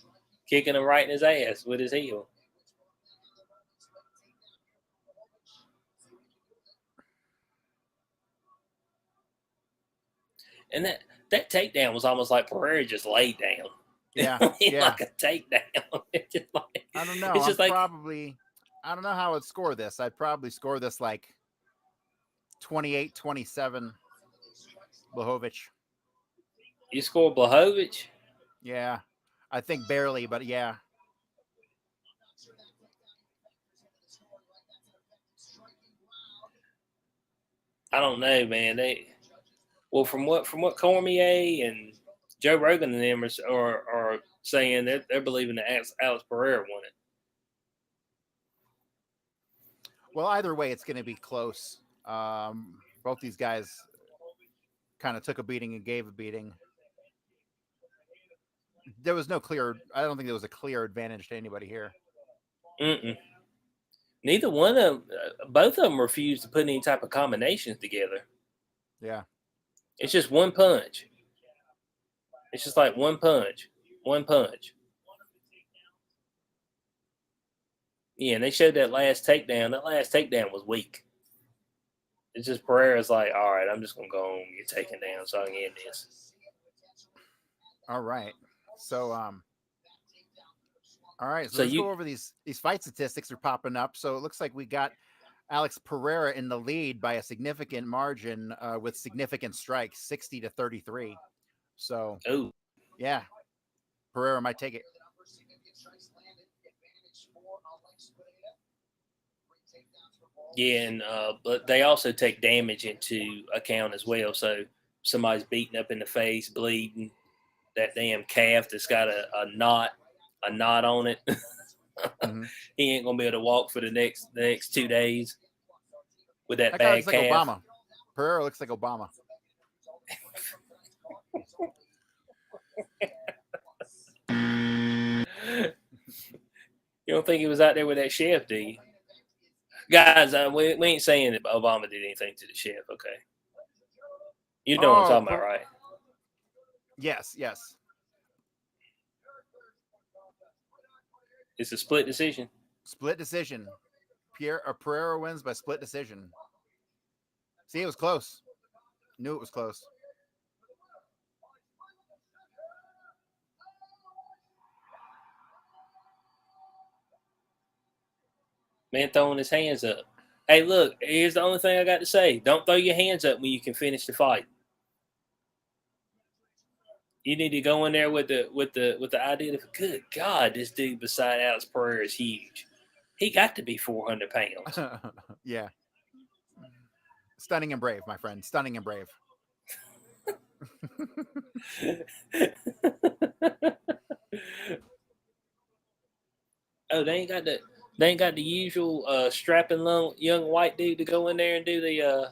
kicking him right in his ass with his heel. And that takedown was almost like Pereira just laid down. Yeah, Like a takedown. It's just like, I don't know. It's just I don't know how I'd score this. I'd probably score this like 28-27. Blachowicz. You score Blachowicz? Yeah, I think barely, but yeah. I don't know, man. From what Cormier and Joe Rogan and them are saying, they're believing that Alex Pereira won it. Well, either way, it's going to be close. Both these guys kind of took a beating and gave a beating. There was no clear. I don't think there was a clear advantage to anybody here. Neither one of them. Both of them refused to put any type of combinations together. Yeah. It's just one punch. It's just like one punch. One punch. Yeah, and they showed that last takedown. That last takedown was weak. It's just Pereira's like, all right, I'm just gonna go on and get taken down so I can end this. All right. So all right, so So let's you go over these fight statistics are popping up. So it looks like we got Alex Pereira in the lead by a significant margin with significant strikes, 60-33. So oh yeah, Pereira might take it. yeah, and but they also take damage into account as well. So somebody's beaten up in the face, bleeding, that damn calf that's got a knot on it. Mm-hmm. He ain't gonna be able to walk for the next 2 days with that That guy looks bad like calf. Obama. Pereira looks like Obama. You don't think he was out there with that chef, do you? Guys, we ain't saying that Obama did anything to the chef, okay? You know what I'm talking about, right? Yes, yes. It's a split decision. Split decision. Pereira wins by split decision. See, it was close. Knew it was close. Man throwing his hands up. Hey, look, here's the only thing I got to say. Don't throw your hands up when you can finish the fight. You need to go in there with the idea of, good God, this dude beside Alex Pereira is huge. He got to be 400 pounds. Yeah. Stunning and brave, my friend. Stunning and brave. Oh, they ain't got the usual strapping young white dude to go in there and do the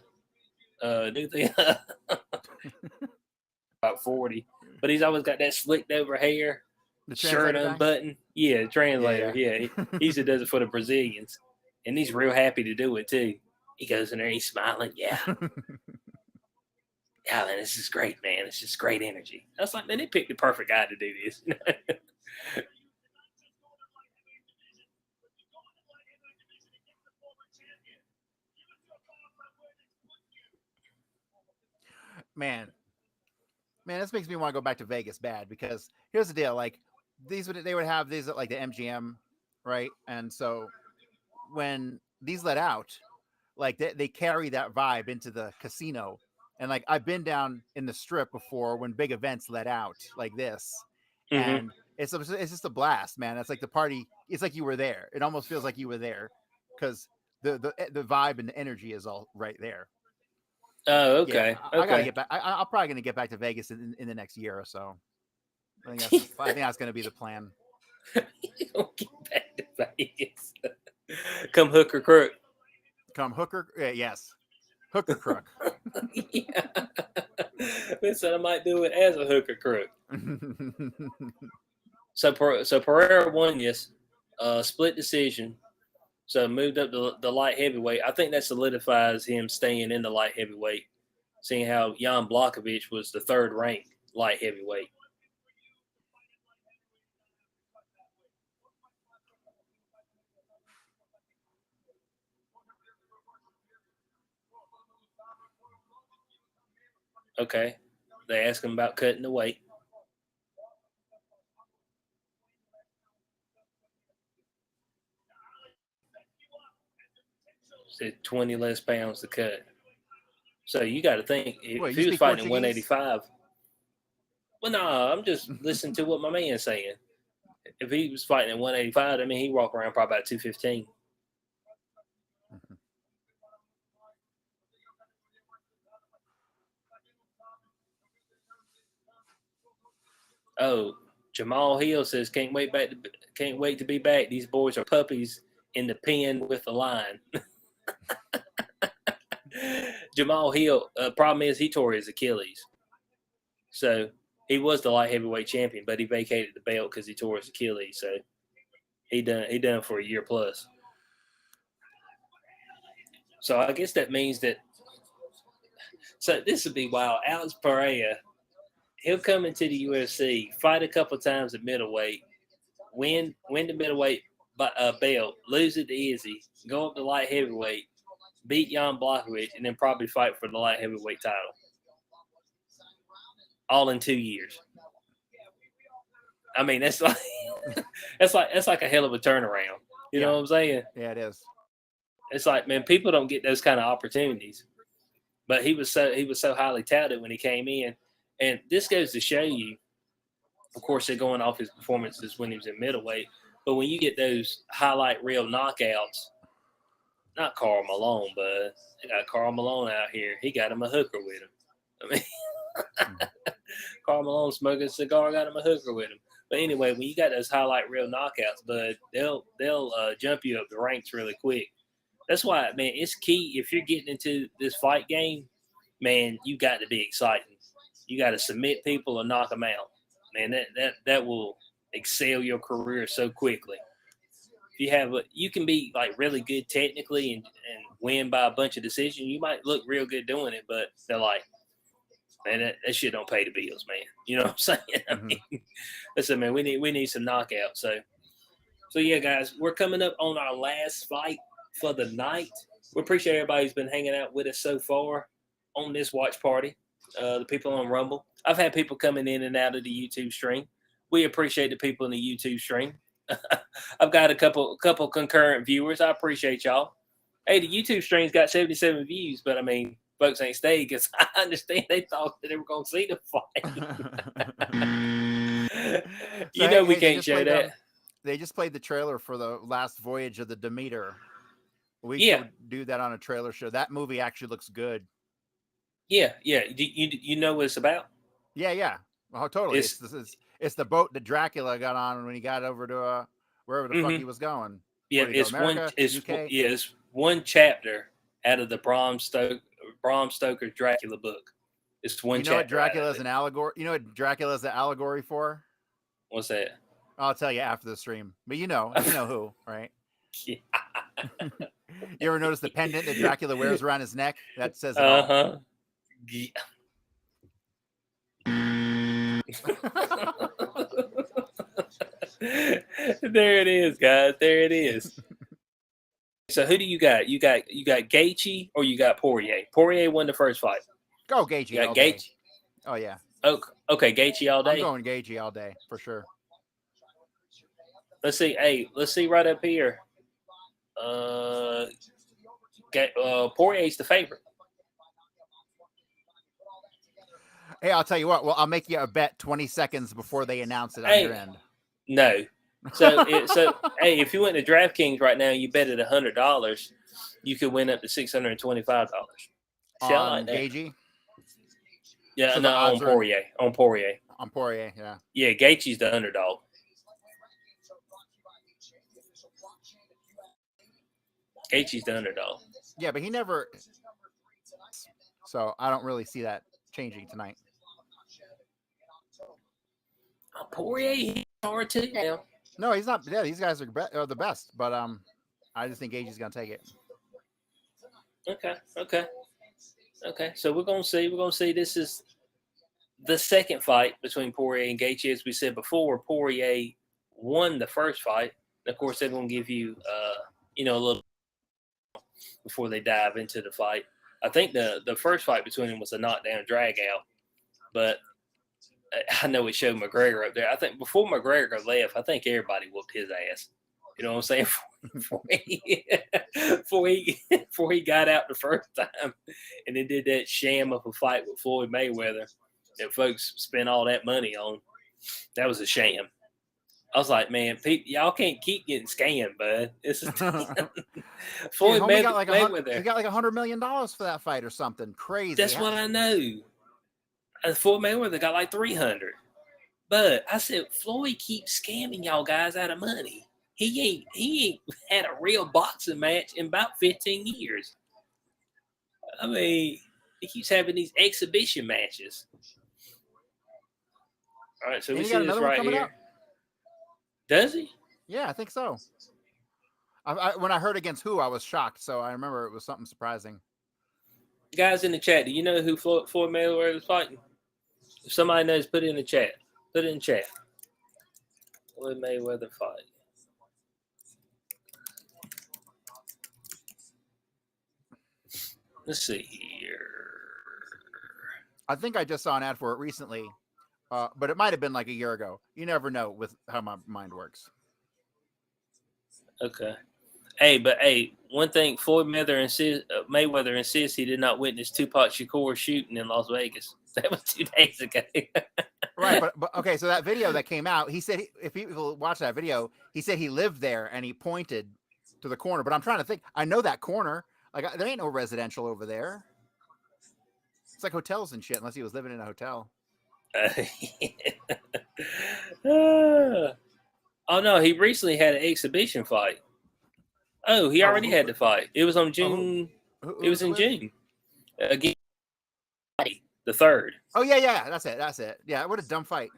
about 40, but he's always got that slicked over hair, The shirt translator guy? unbuttoned. Yeah, translator. Yeah. Yeah, he usually does it for the Brazilians, and he's real happy to do it too. He goes in there, he's smiling. Yeah, yeah, man, this is great, man. It's just great energy. I was like, man, they picked the perfect guy to do this. Man, this makes me want to go back to Vegas bad because here's the deal: like they would have these at like the MGM, right? And so when these let out, like they carry that vibe into the casino. And like I've been down in the strip before when big events let out like this, Mm-hmm. and it's just a blast, man. It's like the party. It's like you were there. It almost feels like you were there because the vibe and the energy is all right there. Oh, Yeah, okay, I got to okay. get back. I'm probably going to get back to Vegas in the next year or so. I think that's going to be the plan. You don't get back to Vegas. Come hook or crook. Come hooker, yes, hooker crook. Yeah. Listen, I might do it as a hook or crook. So Pereira won this split decision. So moved up to the light heavyweight. I think that solidifies him staying in the light heavyweight, seeing how Jan Blachowicz was the third ranked light heavyweight. Okay. They asked him about cutting the weight. Said 20 less pounds to cut. So you got to think, What, if you he was speak fighting at Portuguese? 185, well, no, I'm just listening to what my man's saying. If he was fighting at 185, I mean, he walk around probably about 215. Oh, Jamal Hill says can't wait to be back. These boys are puppies in the pen with the line. Jamal Hill, problem is he tore his Achilles, so he was the light heavyweight champion, but he vacated the belt because he tore his Achilles. So he done for a year plus. So I guess that means that. So this would be wild. Alex Pereira, he'll come into the UFC, fight a couple times at middleweight, win the middleweight belt, lose it to Izzy, go up to light heavyweight, beat Jan Blachowicz, and then probably fight for the light heavyweight title. All in 2 years. I mean, that's like that's like a hell of a turnaround. You know what I'm saying? Yeah, it is. It's like, man, people don't get those kind of opportunities. But he was so highly touted when he came in. And this goes to show you, of course, they're going off his performances when he was in middleweight. But when you get those highlight reel knockouts, not Karl Malone, but they got Karl Malone out here. He got him a hooker with him. I mean, Karl Malone smoking a cigar, got him a hooker with him. But anyway, when you got those highlight reel knockouts, bud, they'll jump you up the ranks really quick. That's why, man, it's key. If you're getting into this fight game, man, you got to be exciting. You got to submit people and knock them out. Man, that will excel your career so quickly. If you can be like really good technically and win by a bunch of decisions. You might look real good doing it, but they're like, man, that shit don't pay the bills, man. You know what I'm saying? I mean, listen, man, we need some knockouts. So yeah, guys, we're coming up on our last fight for the night. We appreciate everybody who's been hanging out with us so far on this watch party. The people on Rumble. I've had people coming in and out of the YouTube stream. We appreciate the people in the YouTube stream. I've got a couple concurrent viewers. I appreciate y'all. Hey, the YouTube stream's got 77 views, but I mean, folks ain't stayed because I understand they thought that they were going to see the fight. We can't show that. They just played the trailer for the last voyage of the Demeter. We should do that on a trailer show. That movie actually looks good. Yeah. You know what it's about? Yeah. Oh, totally. It's the boat that Dracula got on when he got over to wherever the fuck he was going. Yeah, it's America, it's one chapter out of the Bram Stoker's Dracula book. It's one chapter. What Dracula is an allegory? You know what Dracula is an allegory for? What's that? I'll tell you after the stream. But you know who, right? Yeah. You ever notice the pendant that Dracula wears around his neck? That says it all. Yeah. There it is, guys. There it is. So who do you got? You got Gaethje or you got Poirier? Poirier won the first fight. Go Gaethje. You got Gaethje. Oh yeah. Okay, Gaethje all day. I'm going Gaethje all day for sure. Let's see. Hey, let's see right up here. Poirier's the favorite. Hey, I'll tell you what. Well, I'll make you a bet 20 seconds before they announce it on your end. No. So hey, if you went to DraftKings right now, you bet at $100, you could win up to $625. On Gaethje? Yeah, so no, on Poirier. On Poirier. On Poirier, yeah. Yeah, Gaethje's the underdog. Gaethje's the underdog. Yeah, but he never. So I don't really see that changing tonight. Poirier hard too now. No, he's not. Yeah, these guys are the best, but I just think Gaethje's gonna take it. Okay. So we're gonna see. We're gonna see. This is the second fight between Poirier and Gaethje. As we said before, Poirier won the first fight. And of course, they're gonna give you a little before they dive into the fight. I think the first fight between them was a knockdown drag out, but I know it showed McGregor up there. I think before McGregor left, I think everybody whooped his ass. You know what I'm saying? Before he got out the first time and then did that sham of a fight with Floyd Mayweather that folks spent all that money on. That was a sham. I was like, man, y'all can't keep getting scammed, bud. This is Floyd Mayweather. He got like $100 million for that fight or something crazy. That's what I know. Floyd Mayweather got like 300. But I said, Floyd keeps scamming y'all guys out of money. He ain't had a real boxing match in about 15 years. I mean, he keeps having these exhibition matches. All right, so we see this right here. Does he? Yeah, I think so. When I heard against who, I was shocked. So I remember it was something surprising. Guys in the chat, do you know who Floyd Mayweather is fighting? If somebody knows, put it in the chat. Put it in chat. Floyd Mayweather fight. Let's see here. I think I just saw an ad for it recently, but it might have been like a year ago. You never know with how my mind works. Okay. Hey, one thing: Floyd Mayweather insists he did not witness Tupac Shakur shooting in Las Vegas. That was 2 days ago. Right, but okay. So that video that came out, he said if people watch that video, he said he lived there and he pointed to the corner. But I'm trying to think. I know that corner. Like there ain't no residential over there. It's like hotels and shit, unless he was living in a hotel. Oh no, he recently had an exhibition fight. Oh, he already had the fight. It was on June. It was in June. Again, the 3rd. Oh yeah, that's it. Yeah, what a dumb fight.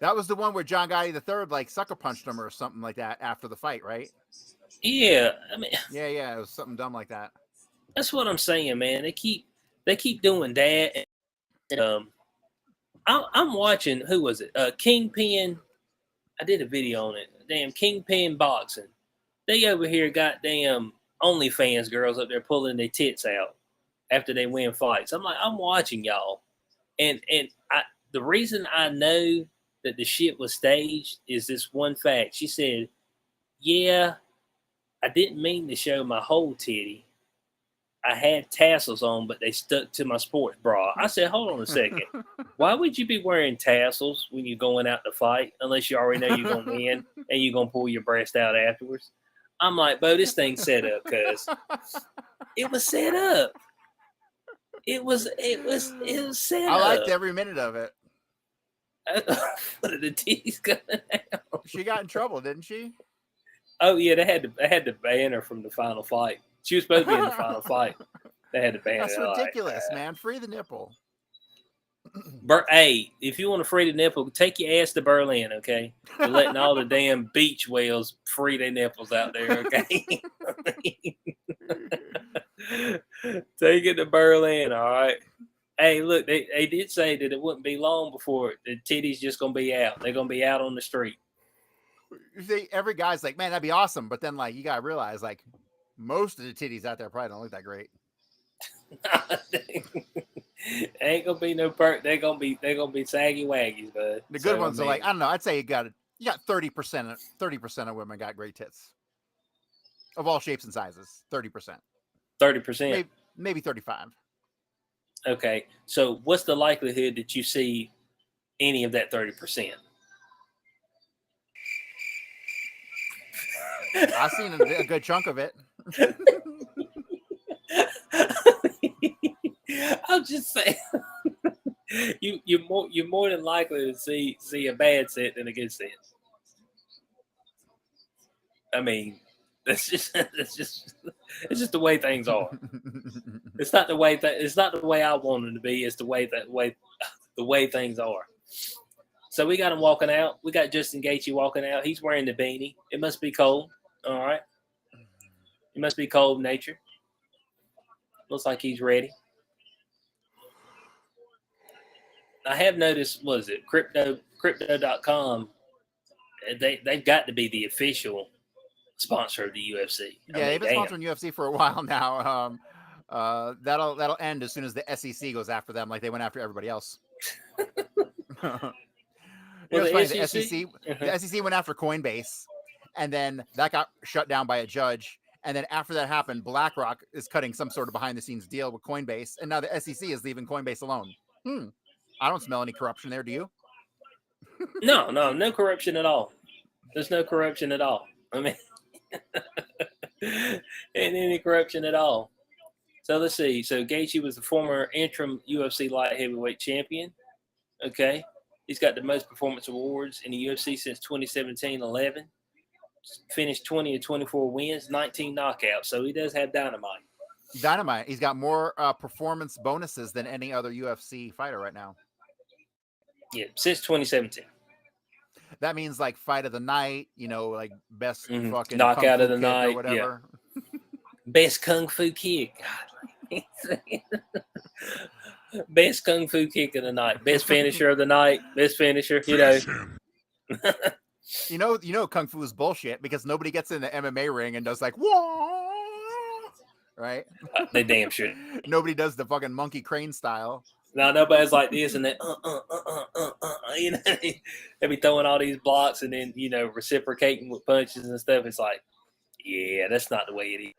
That was the one where John Gotti III like sucker punched him or something like that after the fight, right? Yeah, I mean, yeah, it was something dumb like that. That's what I'm saying, man. They keep doing that. I'm watching. Who was it? Kingpin. I did a video on it. Damn, Kingpin boxing. They over here got damn OnlyFans girls up there pulling their tits out after they win fights. I'm like, I'm watching y'all, and the reason I know that the shit was staged is this one fact. She said, "Yeah, I didn't mean to show my whole titty. I had tassels on, but they stuck to my sports bra." I said, hold on a second. Why would you be wearing tassels when you're going out to fight unless you already know you're going to win and you're going to pull your breast out afterwards? I'm like, Bo, this thing's set up, cuz. It was set up. It was set up. I liked every minute of it. What are the titties coming out? She got in trouble, didn't she? Oh, yeah, they had to ban her from the final fight. She was supposed to be in the final fight. They had to ban That's her. ridiculous, man. Free the nipple. Hey, if you want to free the nipple, take your ass to Berlin, okay? You're letting all the damn beach whales free their nipples out there, okay? Take it to Berlin, all right? Hey, look, they did say that it wouldn't be long before the titties just going to be out. They're going to be out on the street. Every guy's like, man, that'd be awesome. But then, like, you got to realize, like, most of the titties out there probably don't look that great. Ain't gonna be no perk. They're gonna be saggy waggies, bud. The good ones are like, I don't know. I'd say you got 30%. 30% of women got great tits of all shapes and sizes. 30%. 30%. Maybe 35. Okay, so what's the likelihood that you see any of that 30%? I've seen a good chunk of it. I'm just saying, you're more than likely to see a bad set than a good set. I mean, it's just the way things are. It's not the way I want them to be. It's the way things are. So we got him walking out. We got Justin Gaethje walking out. He's wearing the beanie. It must be cold. All right. It must be cold nature. Looks like he's ready. I have noticed, what is it, crypto.com, they've got to be the official sponsor of the UFC. Yeah, they've been sponsoring UFC for a while now. That'll end as soon as the SEC goes after them, like they went after everybody else. The SEC went after Coinbase, and then that got shut down by a judge. And then after that happened, BlackRock is cutting some sort of behind-the-scenes deal with Coinbase, and now the SEC is leaving Coinbase alone. I don't smell any corruption there. Do you? No corruption at all. There's no corruption at all. I mean, ain't any corruption at all. So let's see. So Gaethje was the former interim UFC light heavyweight champion. Okay. He's got the most performance awards in the UFC since 2017-11. Finished 20 of 24 wins, 19 knockouts. So he does have dynamite. He's got more performance bonuses than any other UFC fighter right now. Yeah, since 2017. That means like fight of the night, like best fucking knockout of the night or whatever. Yeah. Best kung fu kick. Best kung fu kick of the night. Best finisher of the night. Best finisher. You know. You know, kung fu is bullshit because nobody gets in the MMA ring and does like whoa, right? They damn sure. Nobody does the fucking monkey crane style. Now nobody's like this and then you know, they be throwing all these blocks and then reciprocating with punches and stuff. It's like, yeah, that's not the way it is.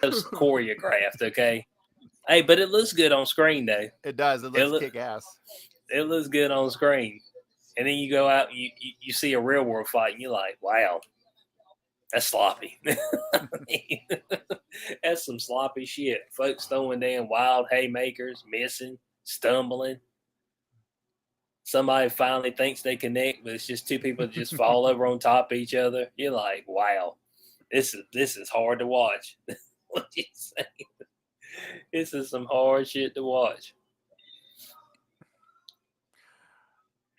It's choreographed, okay. Hey, but it looks good on screen though. It does. It looks kick ass. It looks good on screen, and then you go out and you see a real world fight and you're like, wow, that's sloppy. That's some sloppy shit. Folks throwing down wild haymakers, missing, stumbling. Somebody finally thinks they connect, but it's just two people that just fall over on top of each other. You're like, wow, this is hard to watch. What you say? This is some hard shit to watch.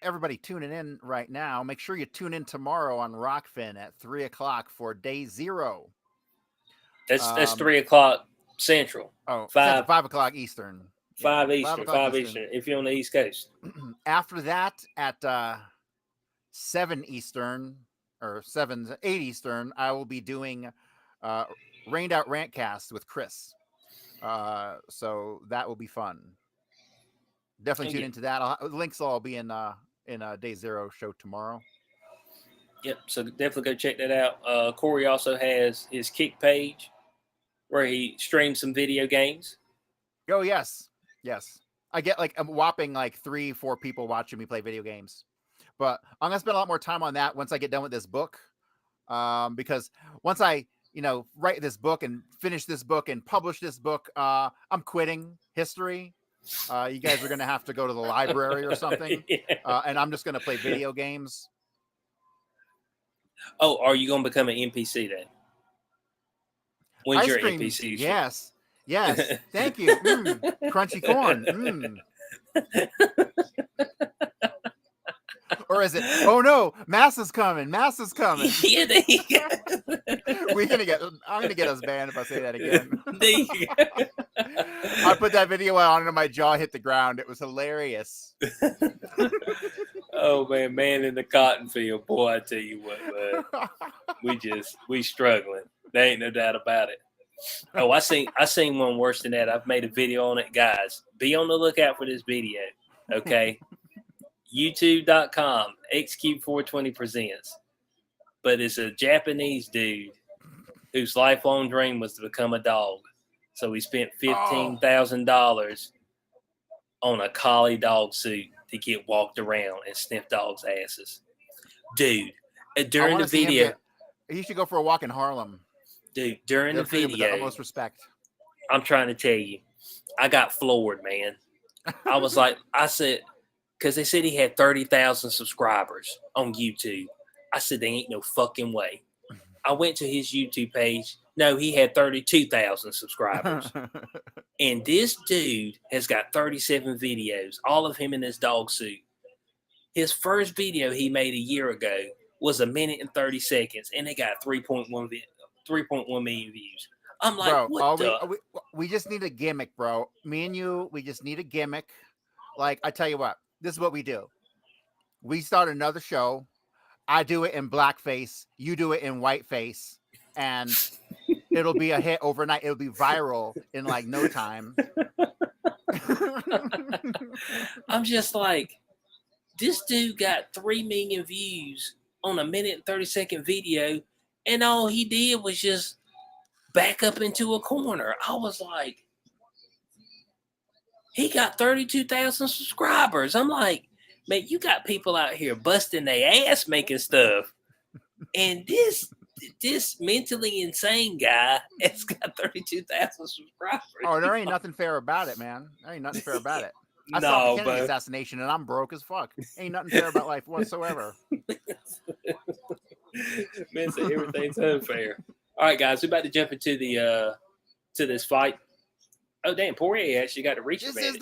Everybody tuning in right now, make sure you tune in tomorrow on Rockfin at 3:00 for day 0. That's 3:00 Central. Oh, 5:00 Eastern. 5 Eastern. 5 Eastern. If you're on the East Coast. After that, at 7 Eastern or 8 Eastern, I will be doing Rained Out Rantcast with Chris. So that will be fun. Definitely tune into that. Links will all be in day 0 show tomorrow. Yep. So definitely go check that out. Corey also has his Kick page where he streams some video games. Oh yes. I get like a whopping 3-4 people watching me play video games, but I'm gonna spend a lot more time on that once I get done with this book. Because once I write this book and finish this book and publish this book, I'm quitting history. You guys are going to have to go to the library or something. And I'm just going to play video games. Oh, are you going to become an NPC then? When's your NPC? Yes. Thank you. Crunchy corn. Or is it, oh no, mass is coming. Yeah, there you go. I'm gonna get us banned if I say that again. There you go. I put that video on and my jaw hit the ground. It was hilarious. Oh man in the cotton field. Boy, I tell you what, man. We struggling. There ain't no doubt about it. Oh, I seen one worse than that. I've made a video on it. Guys, be on the lookout for this video. Okay. YouTube.com XQ420 presents. But it's a Japanese dude whose lifelong dream was to become a dog. So he spent $15,000 on a collie dog suit to get walked around and sniff dogs' asses. Dude, during the video, he should go for a walk in Harlem. Dude, during the video, the utmost respect. I'm trying to tell you, I got floored, man. I said, because they said he had 30,000 subscribers on YouTube. I said, there ain't no fucking way. I went to his YouTube page. No, he had 32,000 subscribers. And this dude has got 37 videos, all of him in his dog suit. His first video he made a year ago was 1 minute and 30 seconds, and they got 3.1 million views. I'm like, bro, we just need a gimmick, bro. Me and you, we just need a gimmick. Like, I tell you what, this is what we do. We start another show. I do it in blackface. You do it in whiteface. And it'll be a hit overnight. It'll be viral in no time. I'm just like, this dude got 3 million views on 1 minute and 30-second video. And all he did was just back up into a corner. I was like, he got 32,000 subscribers. I'm like, man, you got people out here busting their ass making stuff. And this mentally insane guy has got 32,000 subscribers. Oh, there ain't nothing fair about it, man. There ain't nothing fair about it. I saw the Kennedy assassination and I'm broke as fuck. Ain't nothing fair about life whatsoever. Man said everything's unfair. All right, guys, we're about to jump into to this fight. Oh, damn, Poirier actually got to reach This advantage. is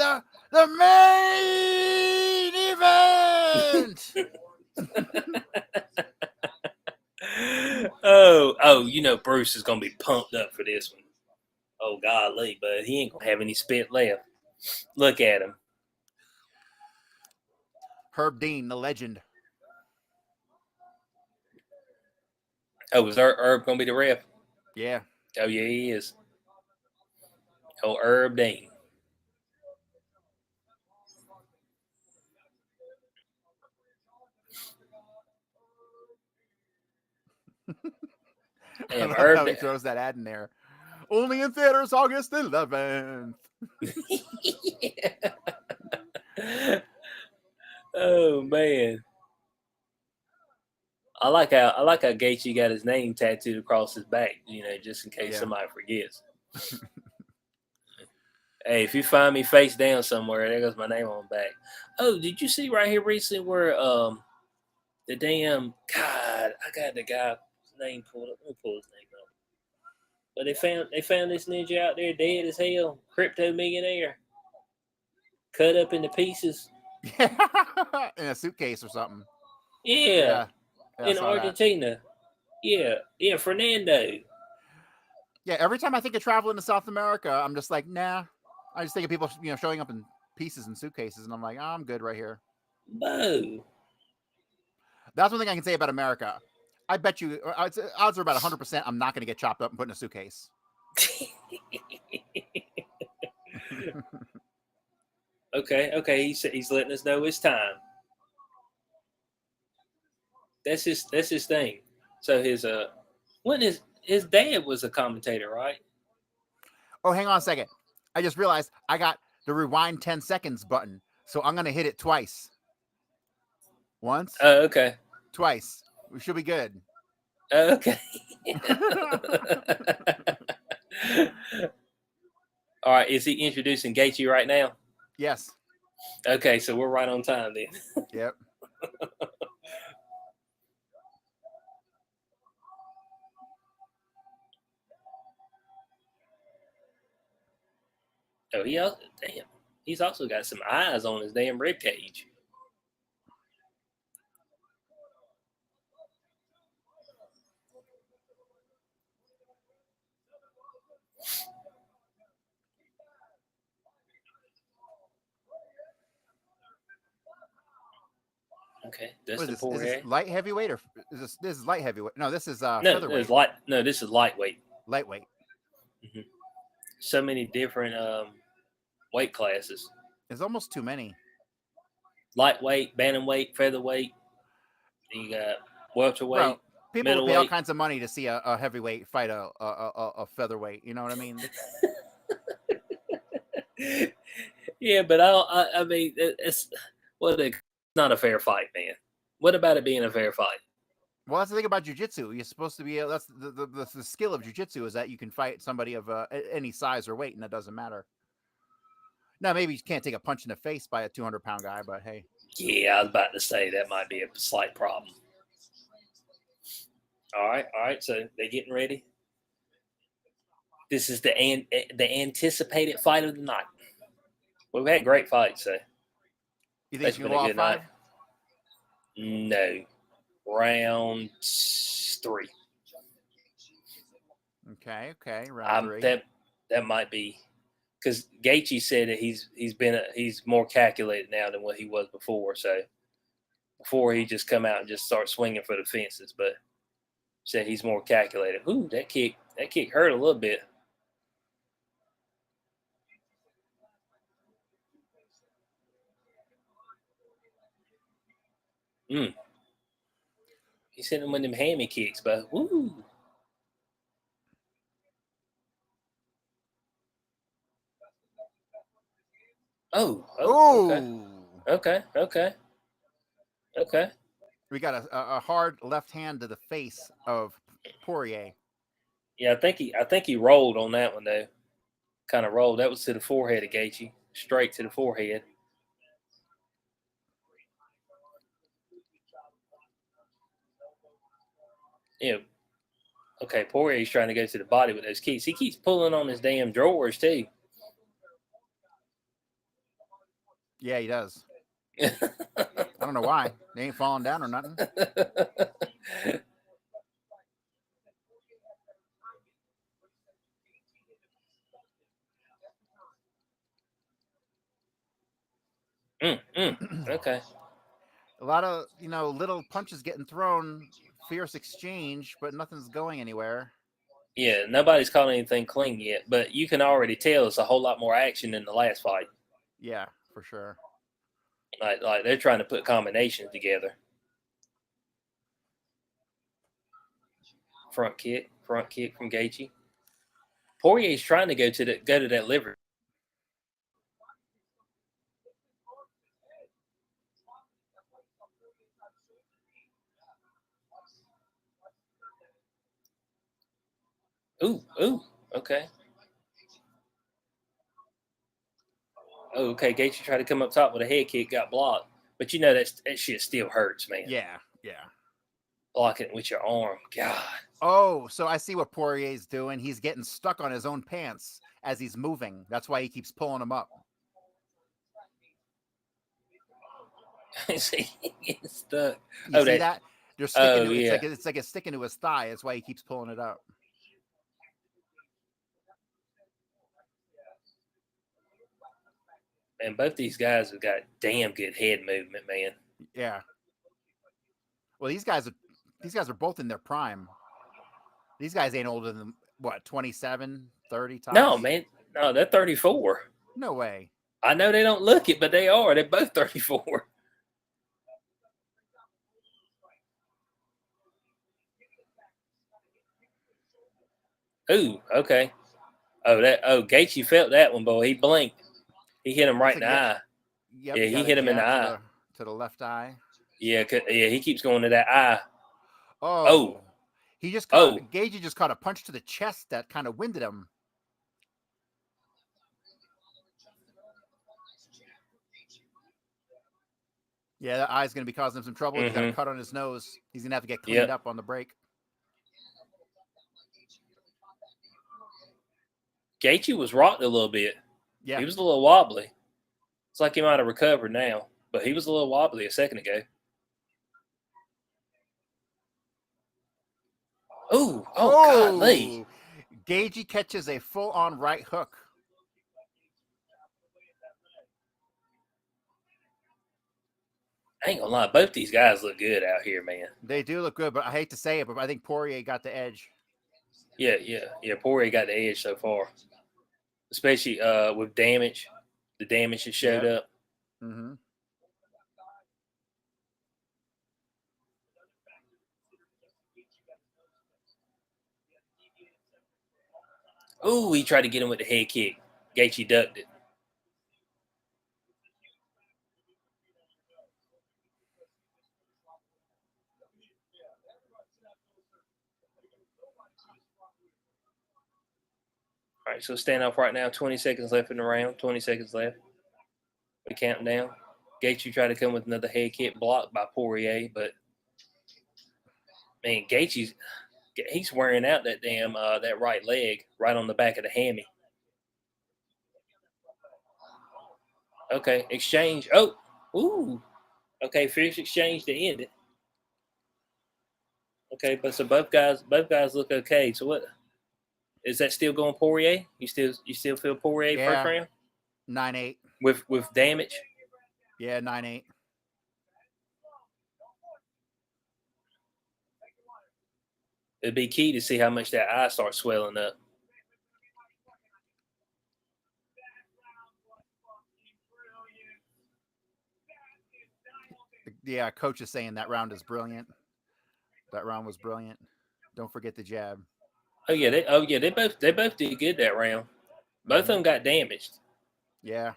the main event. Bruce is gonna be pumped up for this one. Oh golly, but he ain't gonna have any spit left. Look at him. Herb Dean, the legend. Oh, is Herb gonna be the ref? Yeah. Oh yeah, he is. Oh, Herb Dean. I Damn, love how Herb. he throws that ad in there. Only in theaters August 11th. Oh man, I like how Gaethje got his name tattooed across his back. You know, just in case Yeah. somebody forgets. Hey, if you find me face down somewhere, there goes my name on the back. Oh, did you see right here recently where the damn God, I got the guy's name pulled up. Let me pull his name up. But they found this ninja out there dead as hell, crypto millionaire, cut up into pieces. In a suitcase or something. Yeah, I in saw that. Argentina. Yeah, Fernando. Yeah, every time I think of traveling to South America, I'm just like, nah. I just think of people, showing up in pieces and suitcases, and I'm like, oh, I'm good right here. Bo. That's one thing I can say about America. I bet you odds are about 100% I'm not going to get chopped up and put in a suitcase. Okay. He's letting us know it's time. That's his thing. So his dad was a commentator, right? Oh, hang on a second. I just realized I got the rewind 10 seconds button, so I'm going to hit it twice. Once, Oh, okay. twice. We should be good. Okay. All right. Is he introducing Gaethje right now? Yes. Okay, so we're right on time then. Yep. Oh, he's also got some eyes on his damn rib cage. Okay, What Dustin is this? Is this Poirier. light heavyweight or is this is light heavyweight? No, this is No, featherweight. this is lightweight. Lightweight. Mm-hmm. So many different weight classes. There's almost too many. Lightweight, bantamweight, featherweight. You got welterweight, Bro, people would pay all middleweight. kinds of money to see a heavyweight fight a featherweight. You know what I mean? Yeah, but I mean, it's not a fair fight, man. What about it being a fair fight? Well, that's the thing about jiu-jitsu. You're supposed to be. That's the skill of jiu-jitsu is that you can fight somebody of any size or weight, and that doesn't matter. Now, maybe you can't take a punch in the face by a 200-pound guy, but hey. Yeah, I was about to say that might be a slight problem. All right. So they're getting ready. This is the anticipated fight of the night. We've had great fights, so You think that's you been can a go good off 5? night. No, round 3. Okay, round 3. That might be because Gaethje said that he's more calculated now than what he was before. So before he just come out and just start swinging for the fences, but said he's more calculated. Ooh, that kick hurt a little bit. He's hitting him with them hammy kicks, but woo. Okay. We got a hard left hand to the face of Poirier. Yeah, I think he rolled on that one though. Kind of rolled. That was to the forehead of Gaethje, straight to the forehead. Yeah. Okay, Poirier's trying to go to the body with those kicks. He keeps pulling on his damn drawers too. Yeah, he does. I don't know why. They ain't falling down or nothing. Okay. A lot of little punches getting thrown, fierce exchange, but nothing's going anywhere. Yeah, nobody's caught anything clean yet, but you can already tell it's a whole lot more action than the last fight. Yeah, for sure. Like they're trying to put combinations together. Front kick from Gaethje. Poirier's trying to go to that liver. Ooh, okay. Oh, okay. Gaethje tried to come up top with a head kick, got blocked. But that shit still hurts, man. Yeah. Blocking it with your arm, God. Oh, so I see what Poirier's doing. He's getting stuck on his own pants as he's moving. That's why he keeps pulling them up. See, he's stuck. You see that? They're sticking Oh, to yeah. it's like it's sticking to his thigh. That's why he keeps pulling it up. And both these guys have got damn good head movement, man. Yeah. Well, these guys are both in their prime. These guys ain't older than what, 27, 30 tops? No, man. No, they're 34. No way. I know they don't look it, but they are. They're both 34. Ooh, okay. Gaethje felt that one, boy. He blinked. He hit him right in the eye. Yep, Yeah, he hit him in the eye. To the left eye. Yeah, he keeps going to that eye. Oh. He just caught Gaethje just caught a punch to the chest that kind of winded him. Yeah, that eye's going to be causing him some trouble. He's got a cut on his nose. He's going to have to get cleaned up on the break. Gaethje was rocked a little bit. Yeah. He was a little wobbly. It's like he might have recovered now, but he was a little wobbly a second ago. Oh, golly. Gaethje catches a full-on right hook. I ain't gonna lie, both these guys look good out here, man. They do look good, but I hate to say it, but I think Poirier got the edge. Yeah. Poirier got the edge so far, especially with damage. The damage that showed up. Mm-hmm. Ooh, he tried to get him with the head kick. Gaethje ducked it. All right, so stand off right now. 20 seconds left in the round. 20 seconds left. We're counting down. Gaethje tried to come with another head kick blocked by Poirier, but man, he's wearing out that damn that right leg right on the back of the hammy. Okay, exchange. Oh, ooh. Okay, fierce exchange to end it. Okay, but so both guys look okay. So what is that still going Poirier? You still feel Poirier first round? 9-8. With damage? Yeah, 9-8. It'd be key to see how much that eye starts swelling up. Yeah, coach is saying that round is brilliant. That round was brilliant. Don't forget the jab. They both did good that round. Both of them got damaged. Yeah.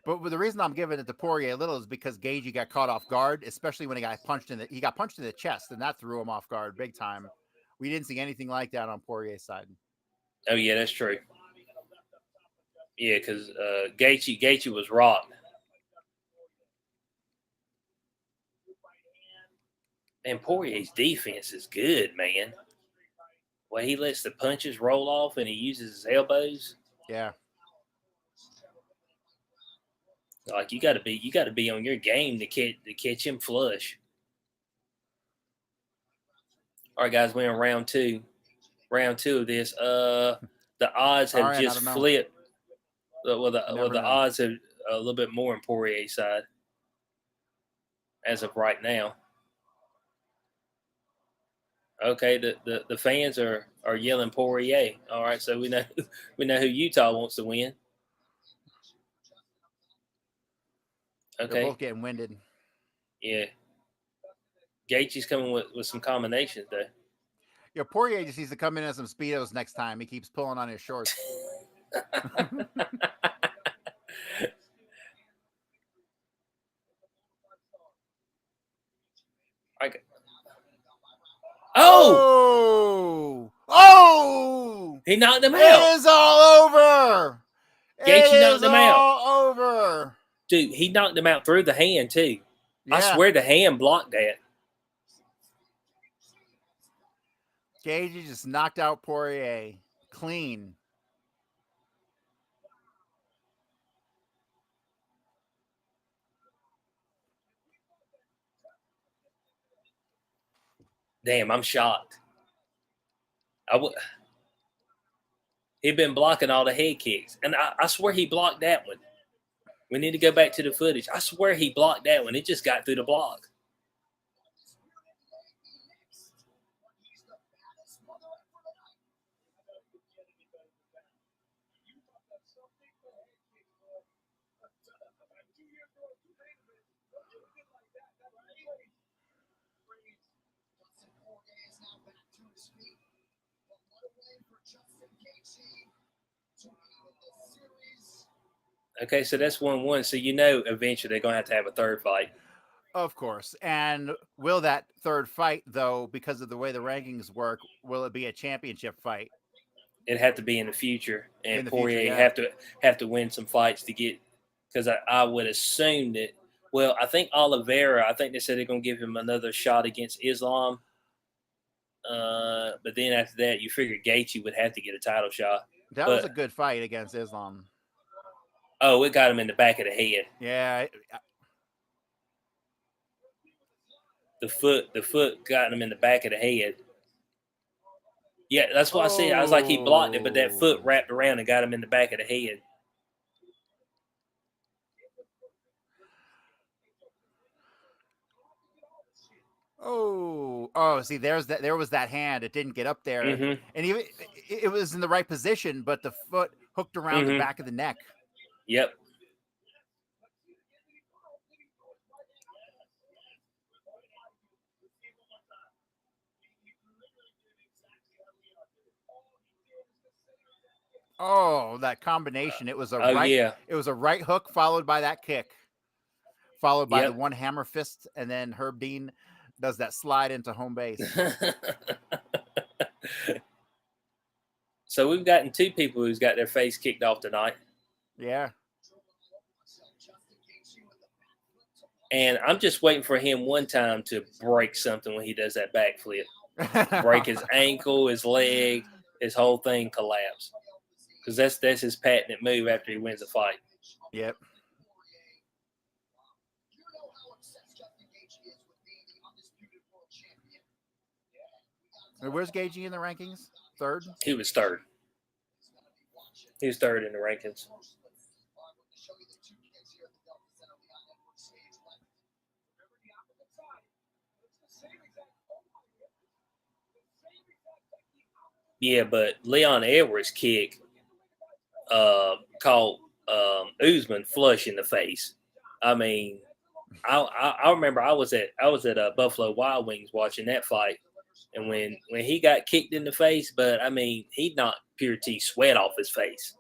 But the reason I'm giving it to Poirier a little is because Gaethje got caught off guard, especially when he got punched in the chest, and that threw him off guard big time. We didn't see anything like that on Poirier's side. Oh yeah, that's true. Yeah, because Gaethje was rocked. And Poirier's defense is good, man. Well, he lets the punches roll off and he uses his elbows. Yeah. Like you got to be on your game to catch him flush. All right, guys, we're in round two. Round two of this. The odds have just flipped. The know. odds are a little bit more on Poirier's side as of right now. Okay, the fans are yelling Poirier. All right, so we know who Utah wants to win. They're Okay, both getting winded. yeah. Gaethje's coming with some combinations though. Yeah, Poirier just needs to come in as some speedos next time. He keeps pulling on his shorts. Okay. Oh! Oh! He knocked him out. It is all over. Gaethje knocked him out. All over. Dude, he knocked him out through the hand too. Yeah. I swear the hand blocked that. Gaethje just knocked out Poirier clean. Damn, I'm shocked. He'd been blocking all the head kicks, and I swear he blocked that one. We need to go back to the footage. I swear he blocked that one. It just got through the block. Okay, so that's 1-1. So eventually they're gonna have to have a third fight. Of course. And will that third fight, though, because of the way the rankings work, will it be a championship fight? It'd have to be in the future, and In the Poirier future, yeah. have to win some fights to get. Because I would assume that. Well, I think Oliveira. I think they said they're gonna give him another shot against Islam. But then after that, you figure Gaethje would have to get a title shot. That was a good fight against Islam. Oh, it got him in the back of the head. Yeah. The foot got him in the back of the head. Yeah, that's what I said. I was like, he blocked it, but that foot wrapped around and got him in the back of the head. Oh, see, there was that hand. It didn't get up there. Mm-hmm. And even it was in the right position, but the foot hooked around the back of the neck. Yep. Oh, that combination. It was a it was a right hook followed by that kick. Followed by the one hammer fist, and then Herb Dean does that slide into home base. So we've gotten two people who's got their face kicked off tonight. Yeah. And I'm just waiting for him one time to break something when he does that backflip. Break his ankle, his leg, his whole thing collapse. Because that's his patented move after he wins a fight. Yep. Where's Gaethje in the rankings? Third? He was third. He was third in the rankings. Yeah, but Leon Edwards' kick caught Usman flush in the face. I mean, I remember I was at Buffalo Wild Wings watching that fight, and when he got kicked in the face, but I mean, he knocked Pure T sweat off his face.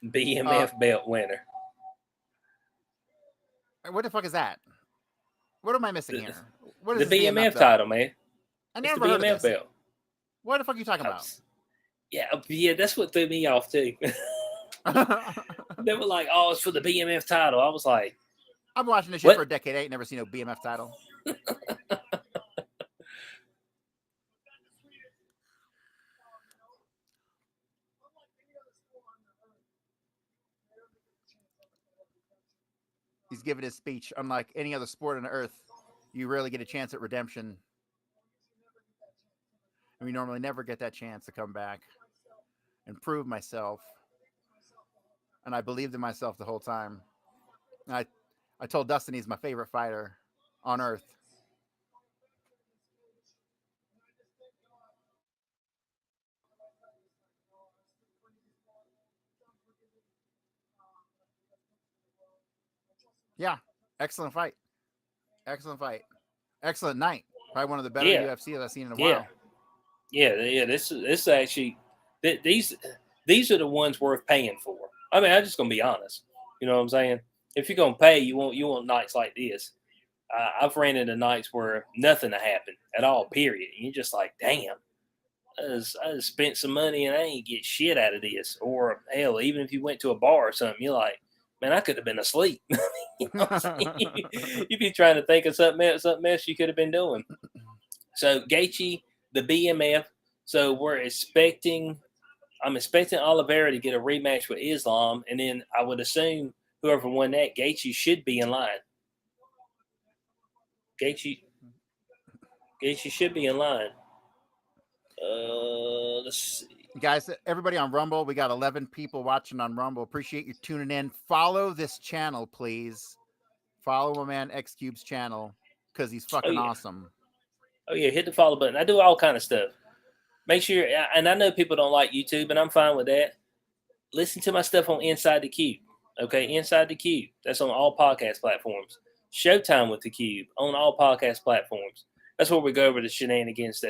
BMF belt winner. What the fuck is that? What am I missing here? What is the BMF title, man? I never heard of this. belt. What the fuck are you talking about? Yeah, that's what threw me off too. They were like, "Oh, it's for the BMF title." I was like, "I'm watching this shit for a decade. I ain't never seen no BMF title." giving his speech. Unlike any other sport on earth, you rarely get a chance at redemption. And we normally never get that chance to come back and prove myself. And I believed in myself the whole time. And I told Dustin he's my favorite fighter on earth. Yeah, excellent fight. Excellent fight. Excellent night. Probably one of the better UFC that I've seen in a while. Yeah. This is actually these are the ones worth paying for. I mean, I'm just gonna be honest. You know what I'm saying? If you're gonna pay, you want nights like this. I've ran into nights where nothing happened at all. Period. And you're just like, damn. I just spent some money and I ain't get shit out of this. Or hell, even if you went to a bar or something, you're like, man, I could have been asleep. You know what I'm saying? You'd be trying to think of something else you could have been doing. So Gaethje, the BMF. So I'm expecting Oliveira to get a rematch with Islam, and then I would assume whoever won that, Gaethje should be in line. Gaethje should be in line. Let's see. Guys, everybody on Rumble, we got 11 people watching on Rumble. Appreciate you tuning in. Follow this channel, please. Follow my man X Cube's channel because he's fucking awesome. Oh yeah, hit the follow button. I do all kind of stuff. Make sure, and I know people don't like YouTube, and I'm fine with that. Listen to my stuff on Inside the Cube. Okay, Inside the Cube. That's on all podcast platforms. Showtime with the Cube on all podcast platforms. That's where we go over the shenanigans.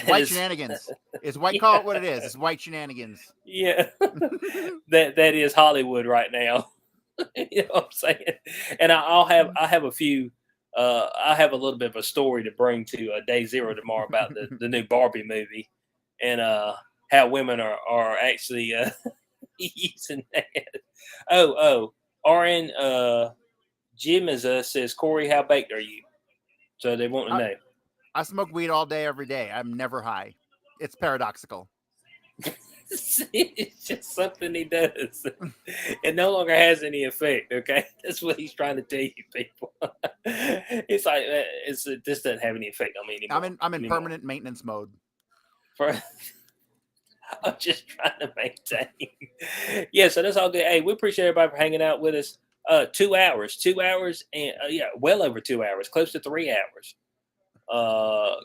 White shenanigans. It's white. Call it what it is. It's white shenanigans. Yeah, that is Hollywood right now. You know what I'm saying? And I have a few. I have a little bit of a story to bring to Day Zero tomorrow about the new Barbie movie and how women are actually using that. RN Jim says, Corey, how baked are you? So they want to know. I smoke weed all day, every day. I'm never high. It's paradoxical. It's just something he does. It no longer has any effect. Okay, that's what he's trying to tell you, people. It's like this doesn't have any effect on me anymore. I'm in permanent maintenance mode. I'm just trying to maintain. Yeah, so that's all good. Hey, we appreciate everybody for hanging out with us. 2 hours, and well over 2 hours, close to 3 hours.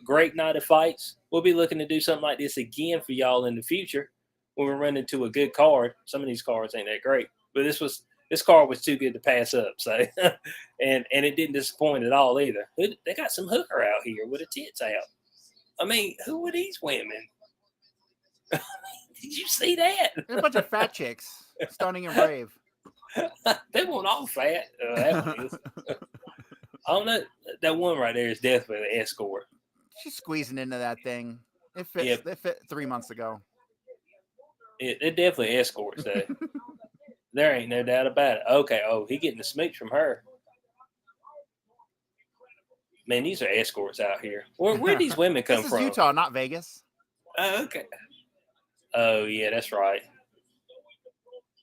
Great night of fights. We'll be looking to do something like this again for y'all in the future when we run into a good card. Some of these cards ain't that great, but this card was too good to pass up. So, and it didn't disappoint at all either. They got some hooker out here with the tits out. I mean, who are these women? Did you see that? They're a bunch of fat chicks, stunning and brave. They weren't all fat. That one is. I don't know. That one right there is definitely an escort. She's squeezing into that thing. It fits. Yep. It fit 3 months ago. It definitely escorts though. There ain't no doubt about it. Okay. Oh, he getting the smooch from her. Man, these are escorts out here. Where these women come from? Utah, not Vegas. Oh, okay. Oh yeah, that's right.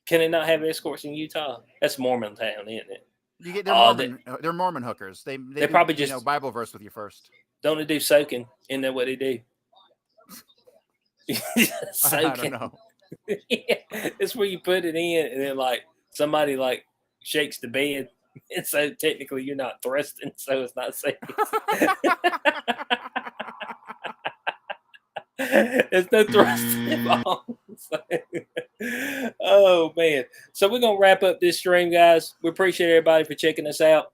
Can they not have escorts in Utah? That's Mormon town, isn't it? You get they're Mormon hookers. They probably just Bible verse with you first. Don't they do soaking? Isn't that what they do? I don't know. Yeah, it's where you put it in, and then like somebody like shakes the bed, and so technically you're not thrusting, so it's not safe. There's no thrusting involved. Oh man! So we're gonna wrap up this stream, guys. We appreciate everybody for checking us out.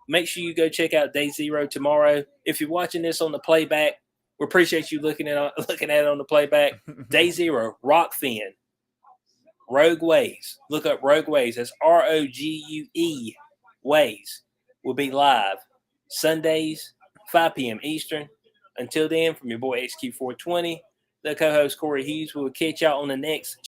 Make sure you go check out Day Zero tomorrow. If you're watching this on the playback, we appreciate you looking at it on the playback. Day Zero, Rockfin, Rogue Ways. Look up Rogue Ways. That's ROGUE Ways. Will be live Sundays, 5 p.m. Eastern. Until then, from your boy HQ420, the co-host Corey Hughes, we will catch y'all on the next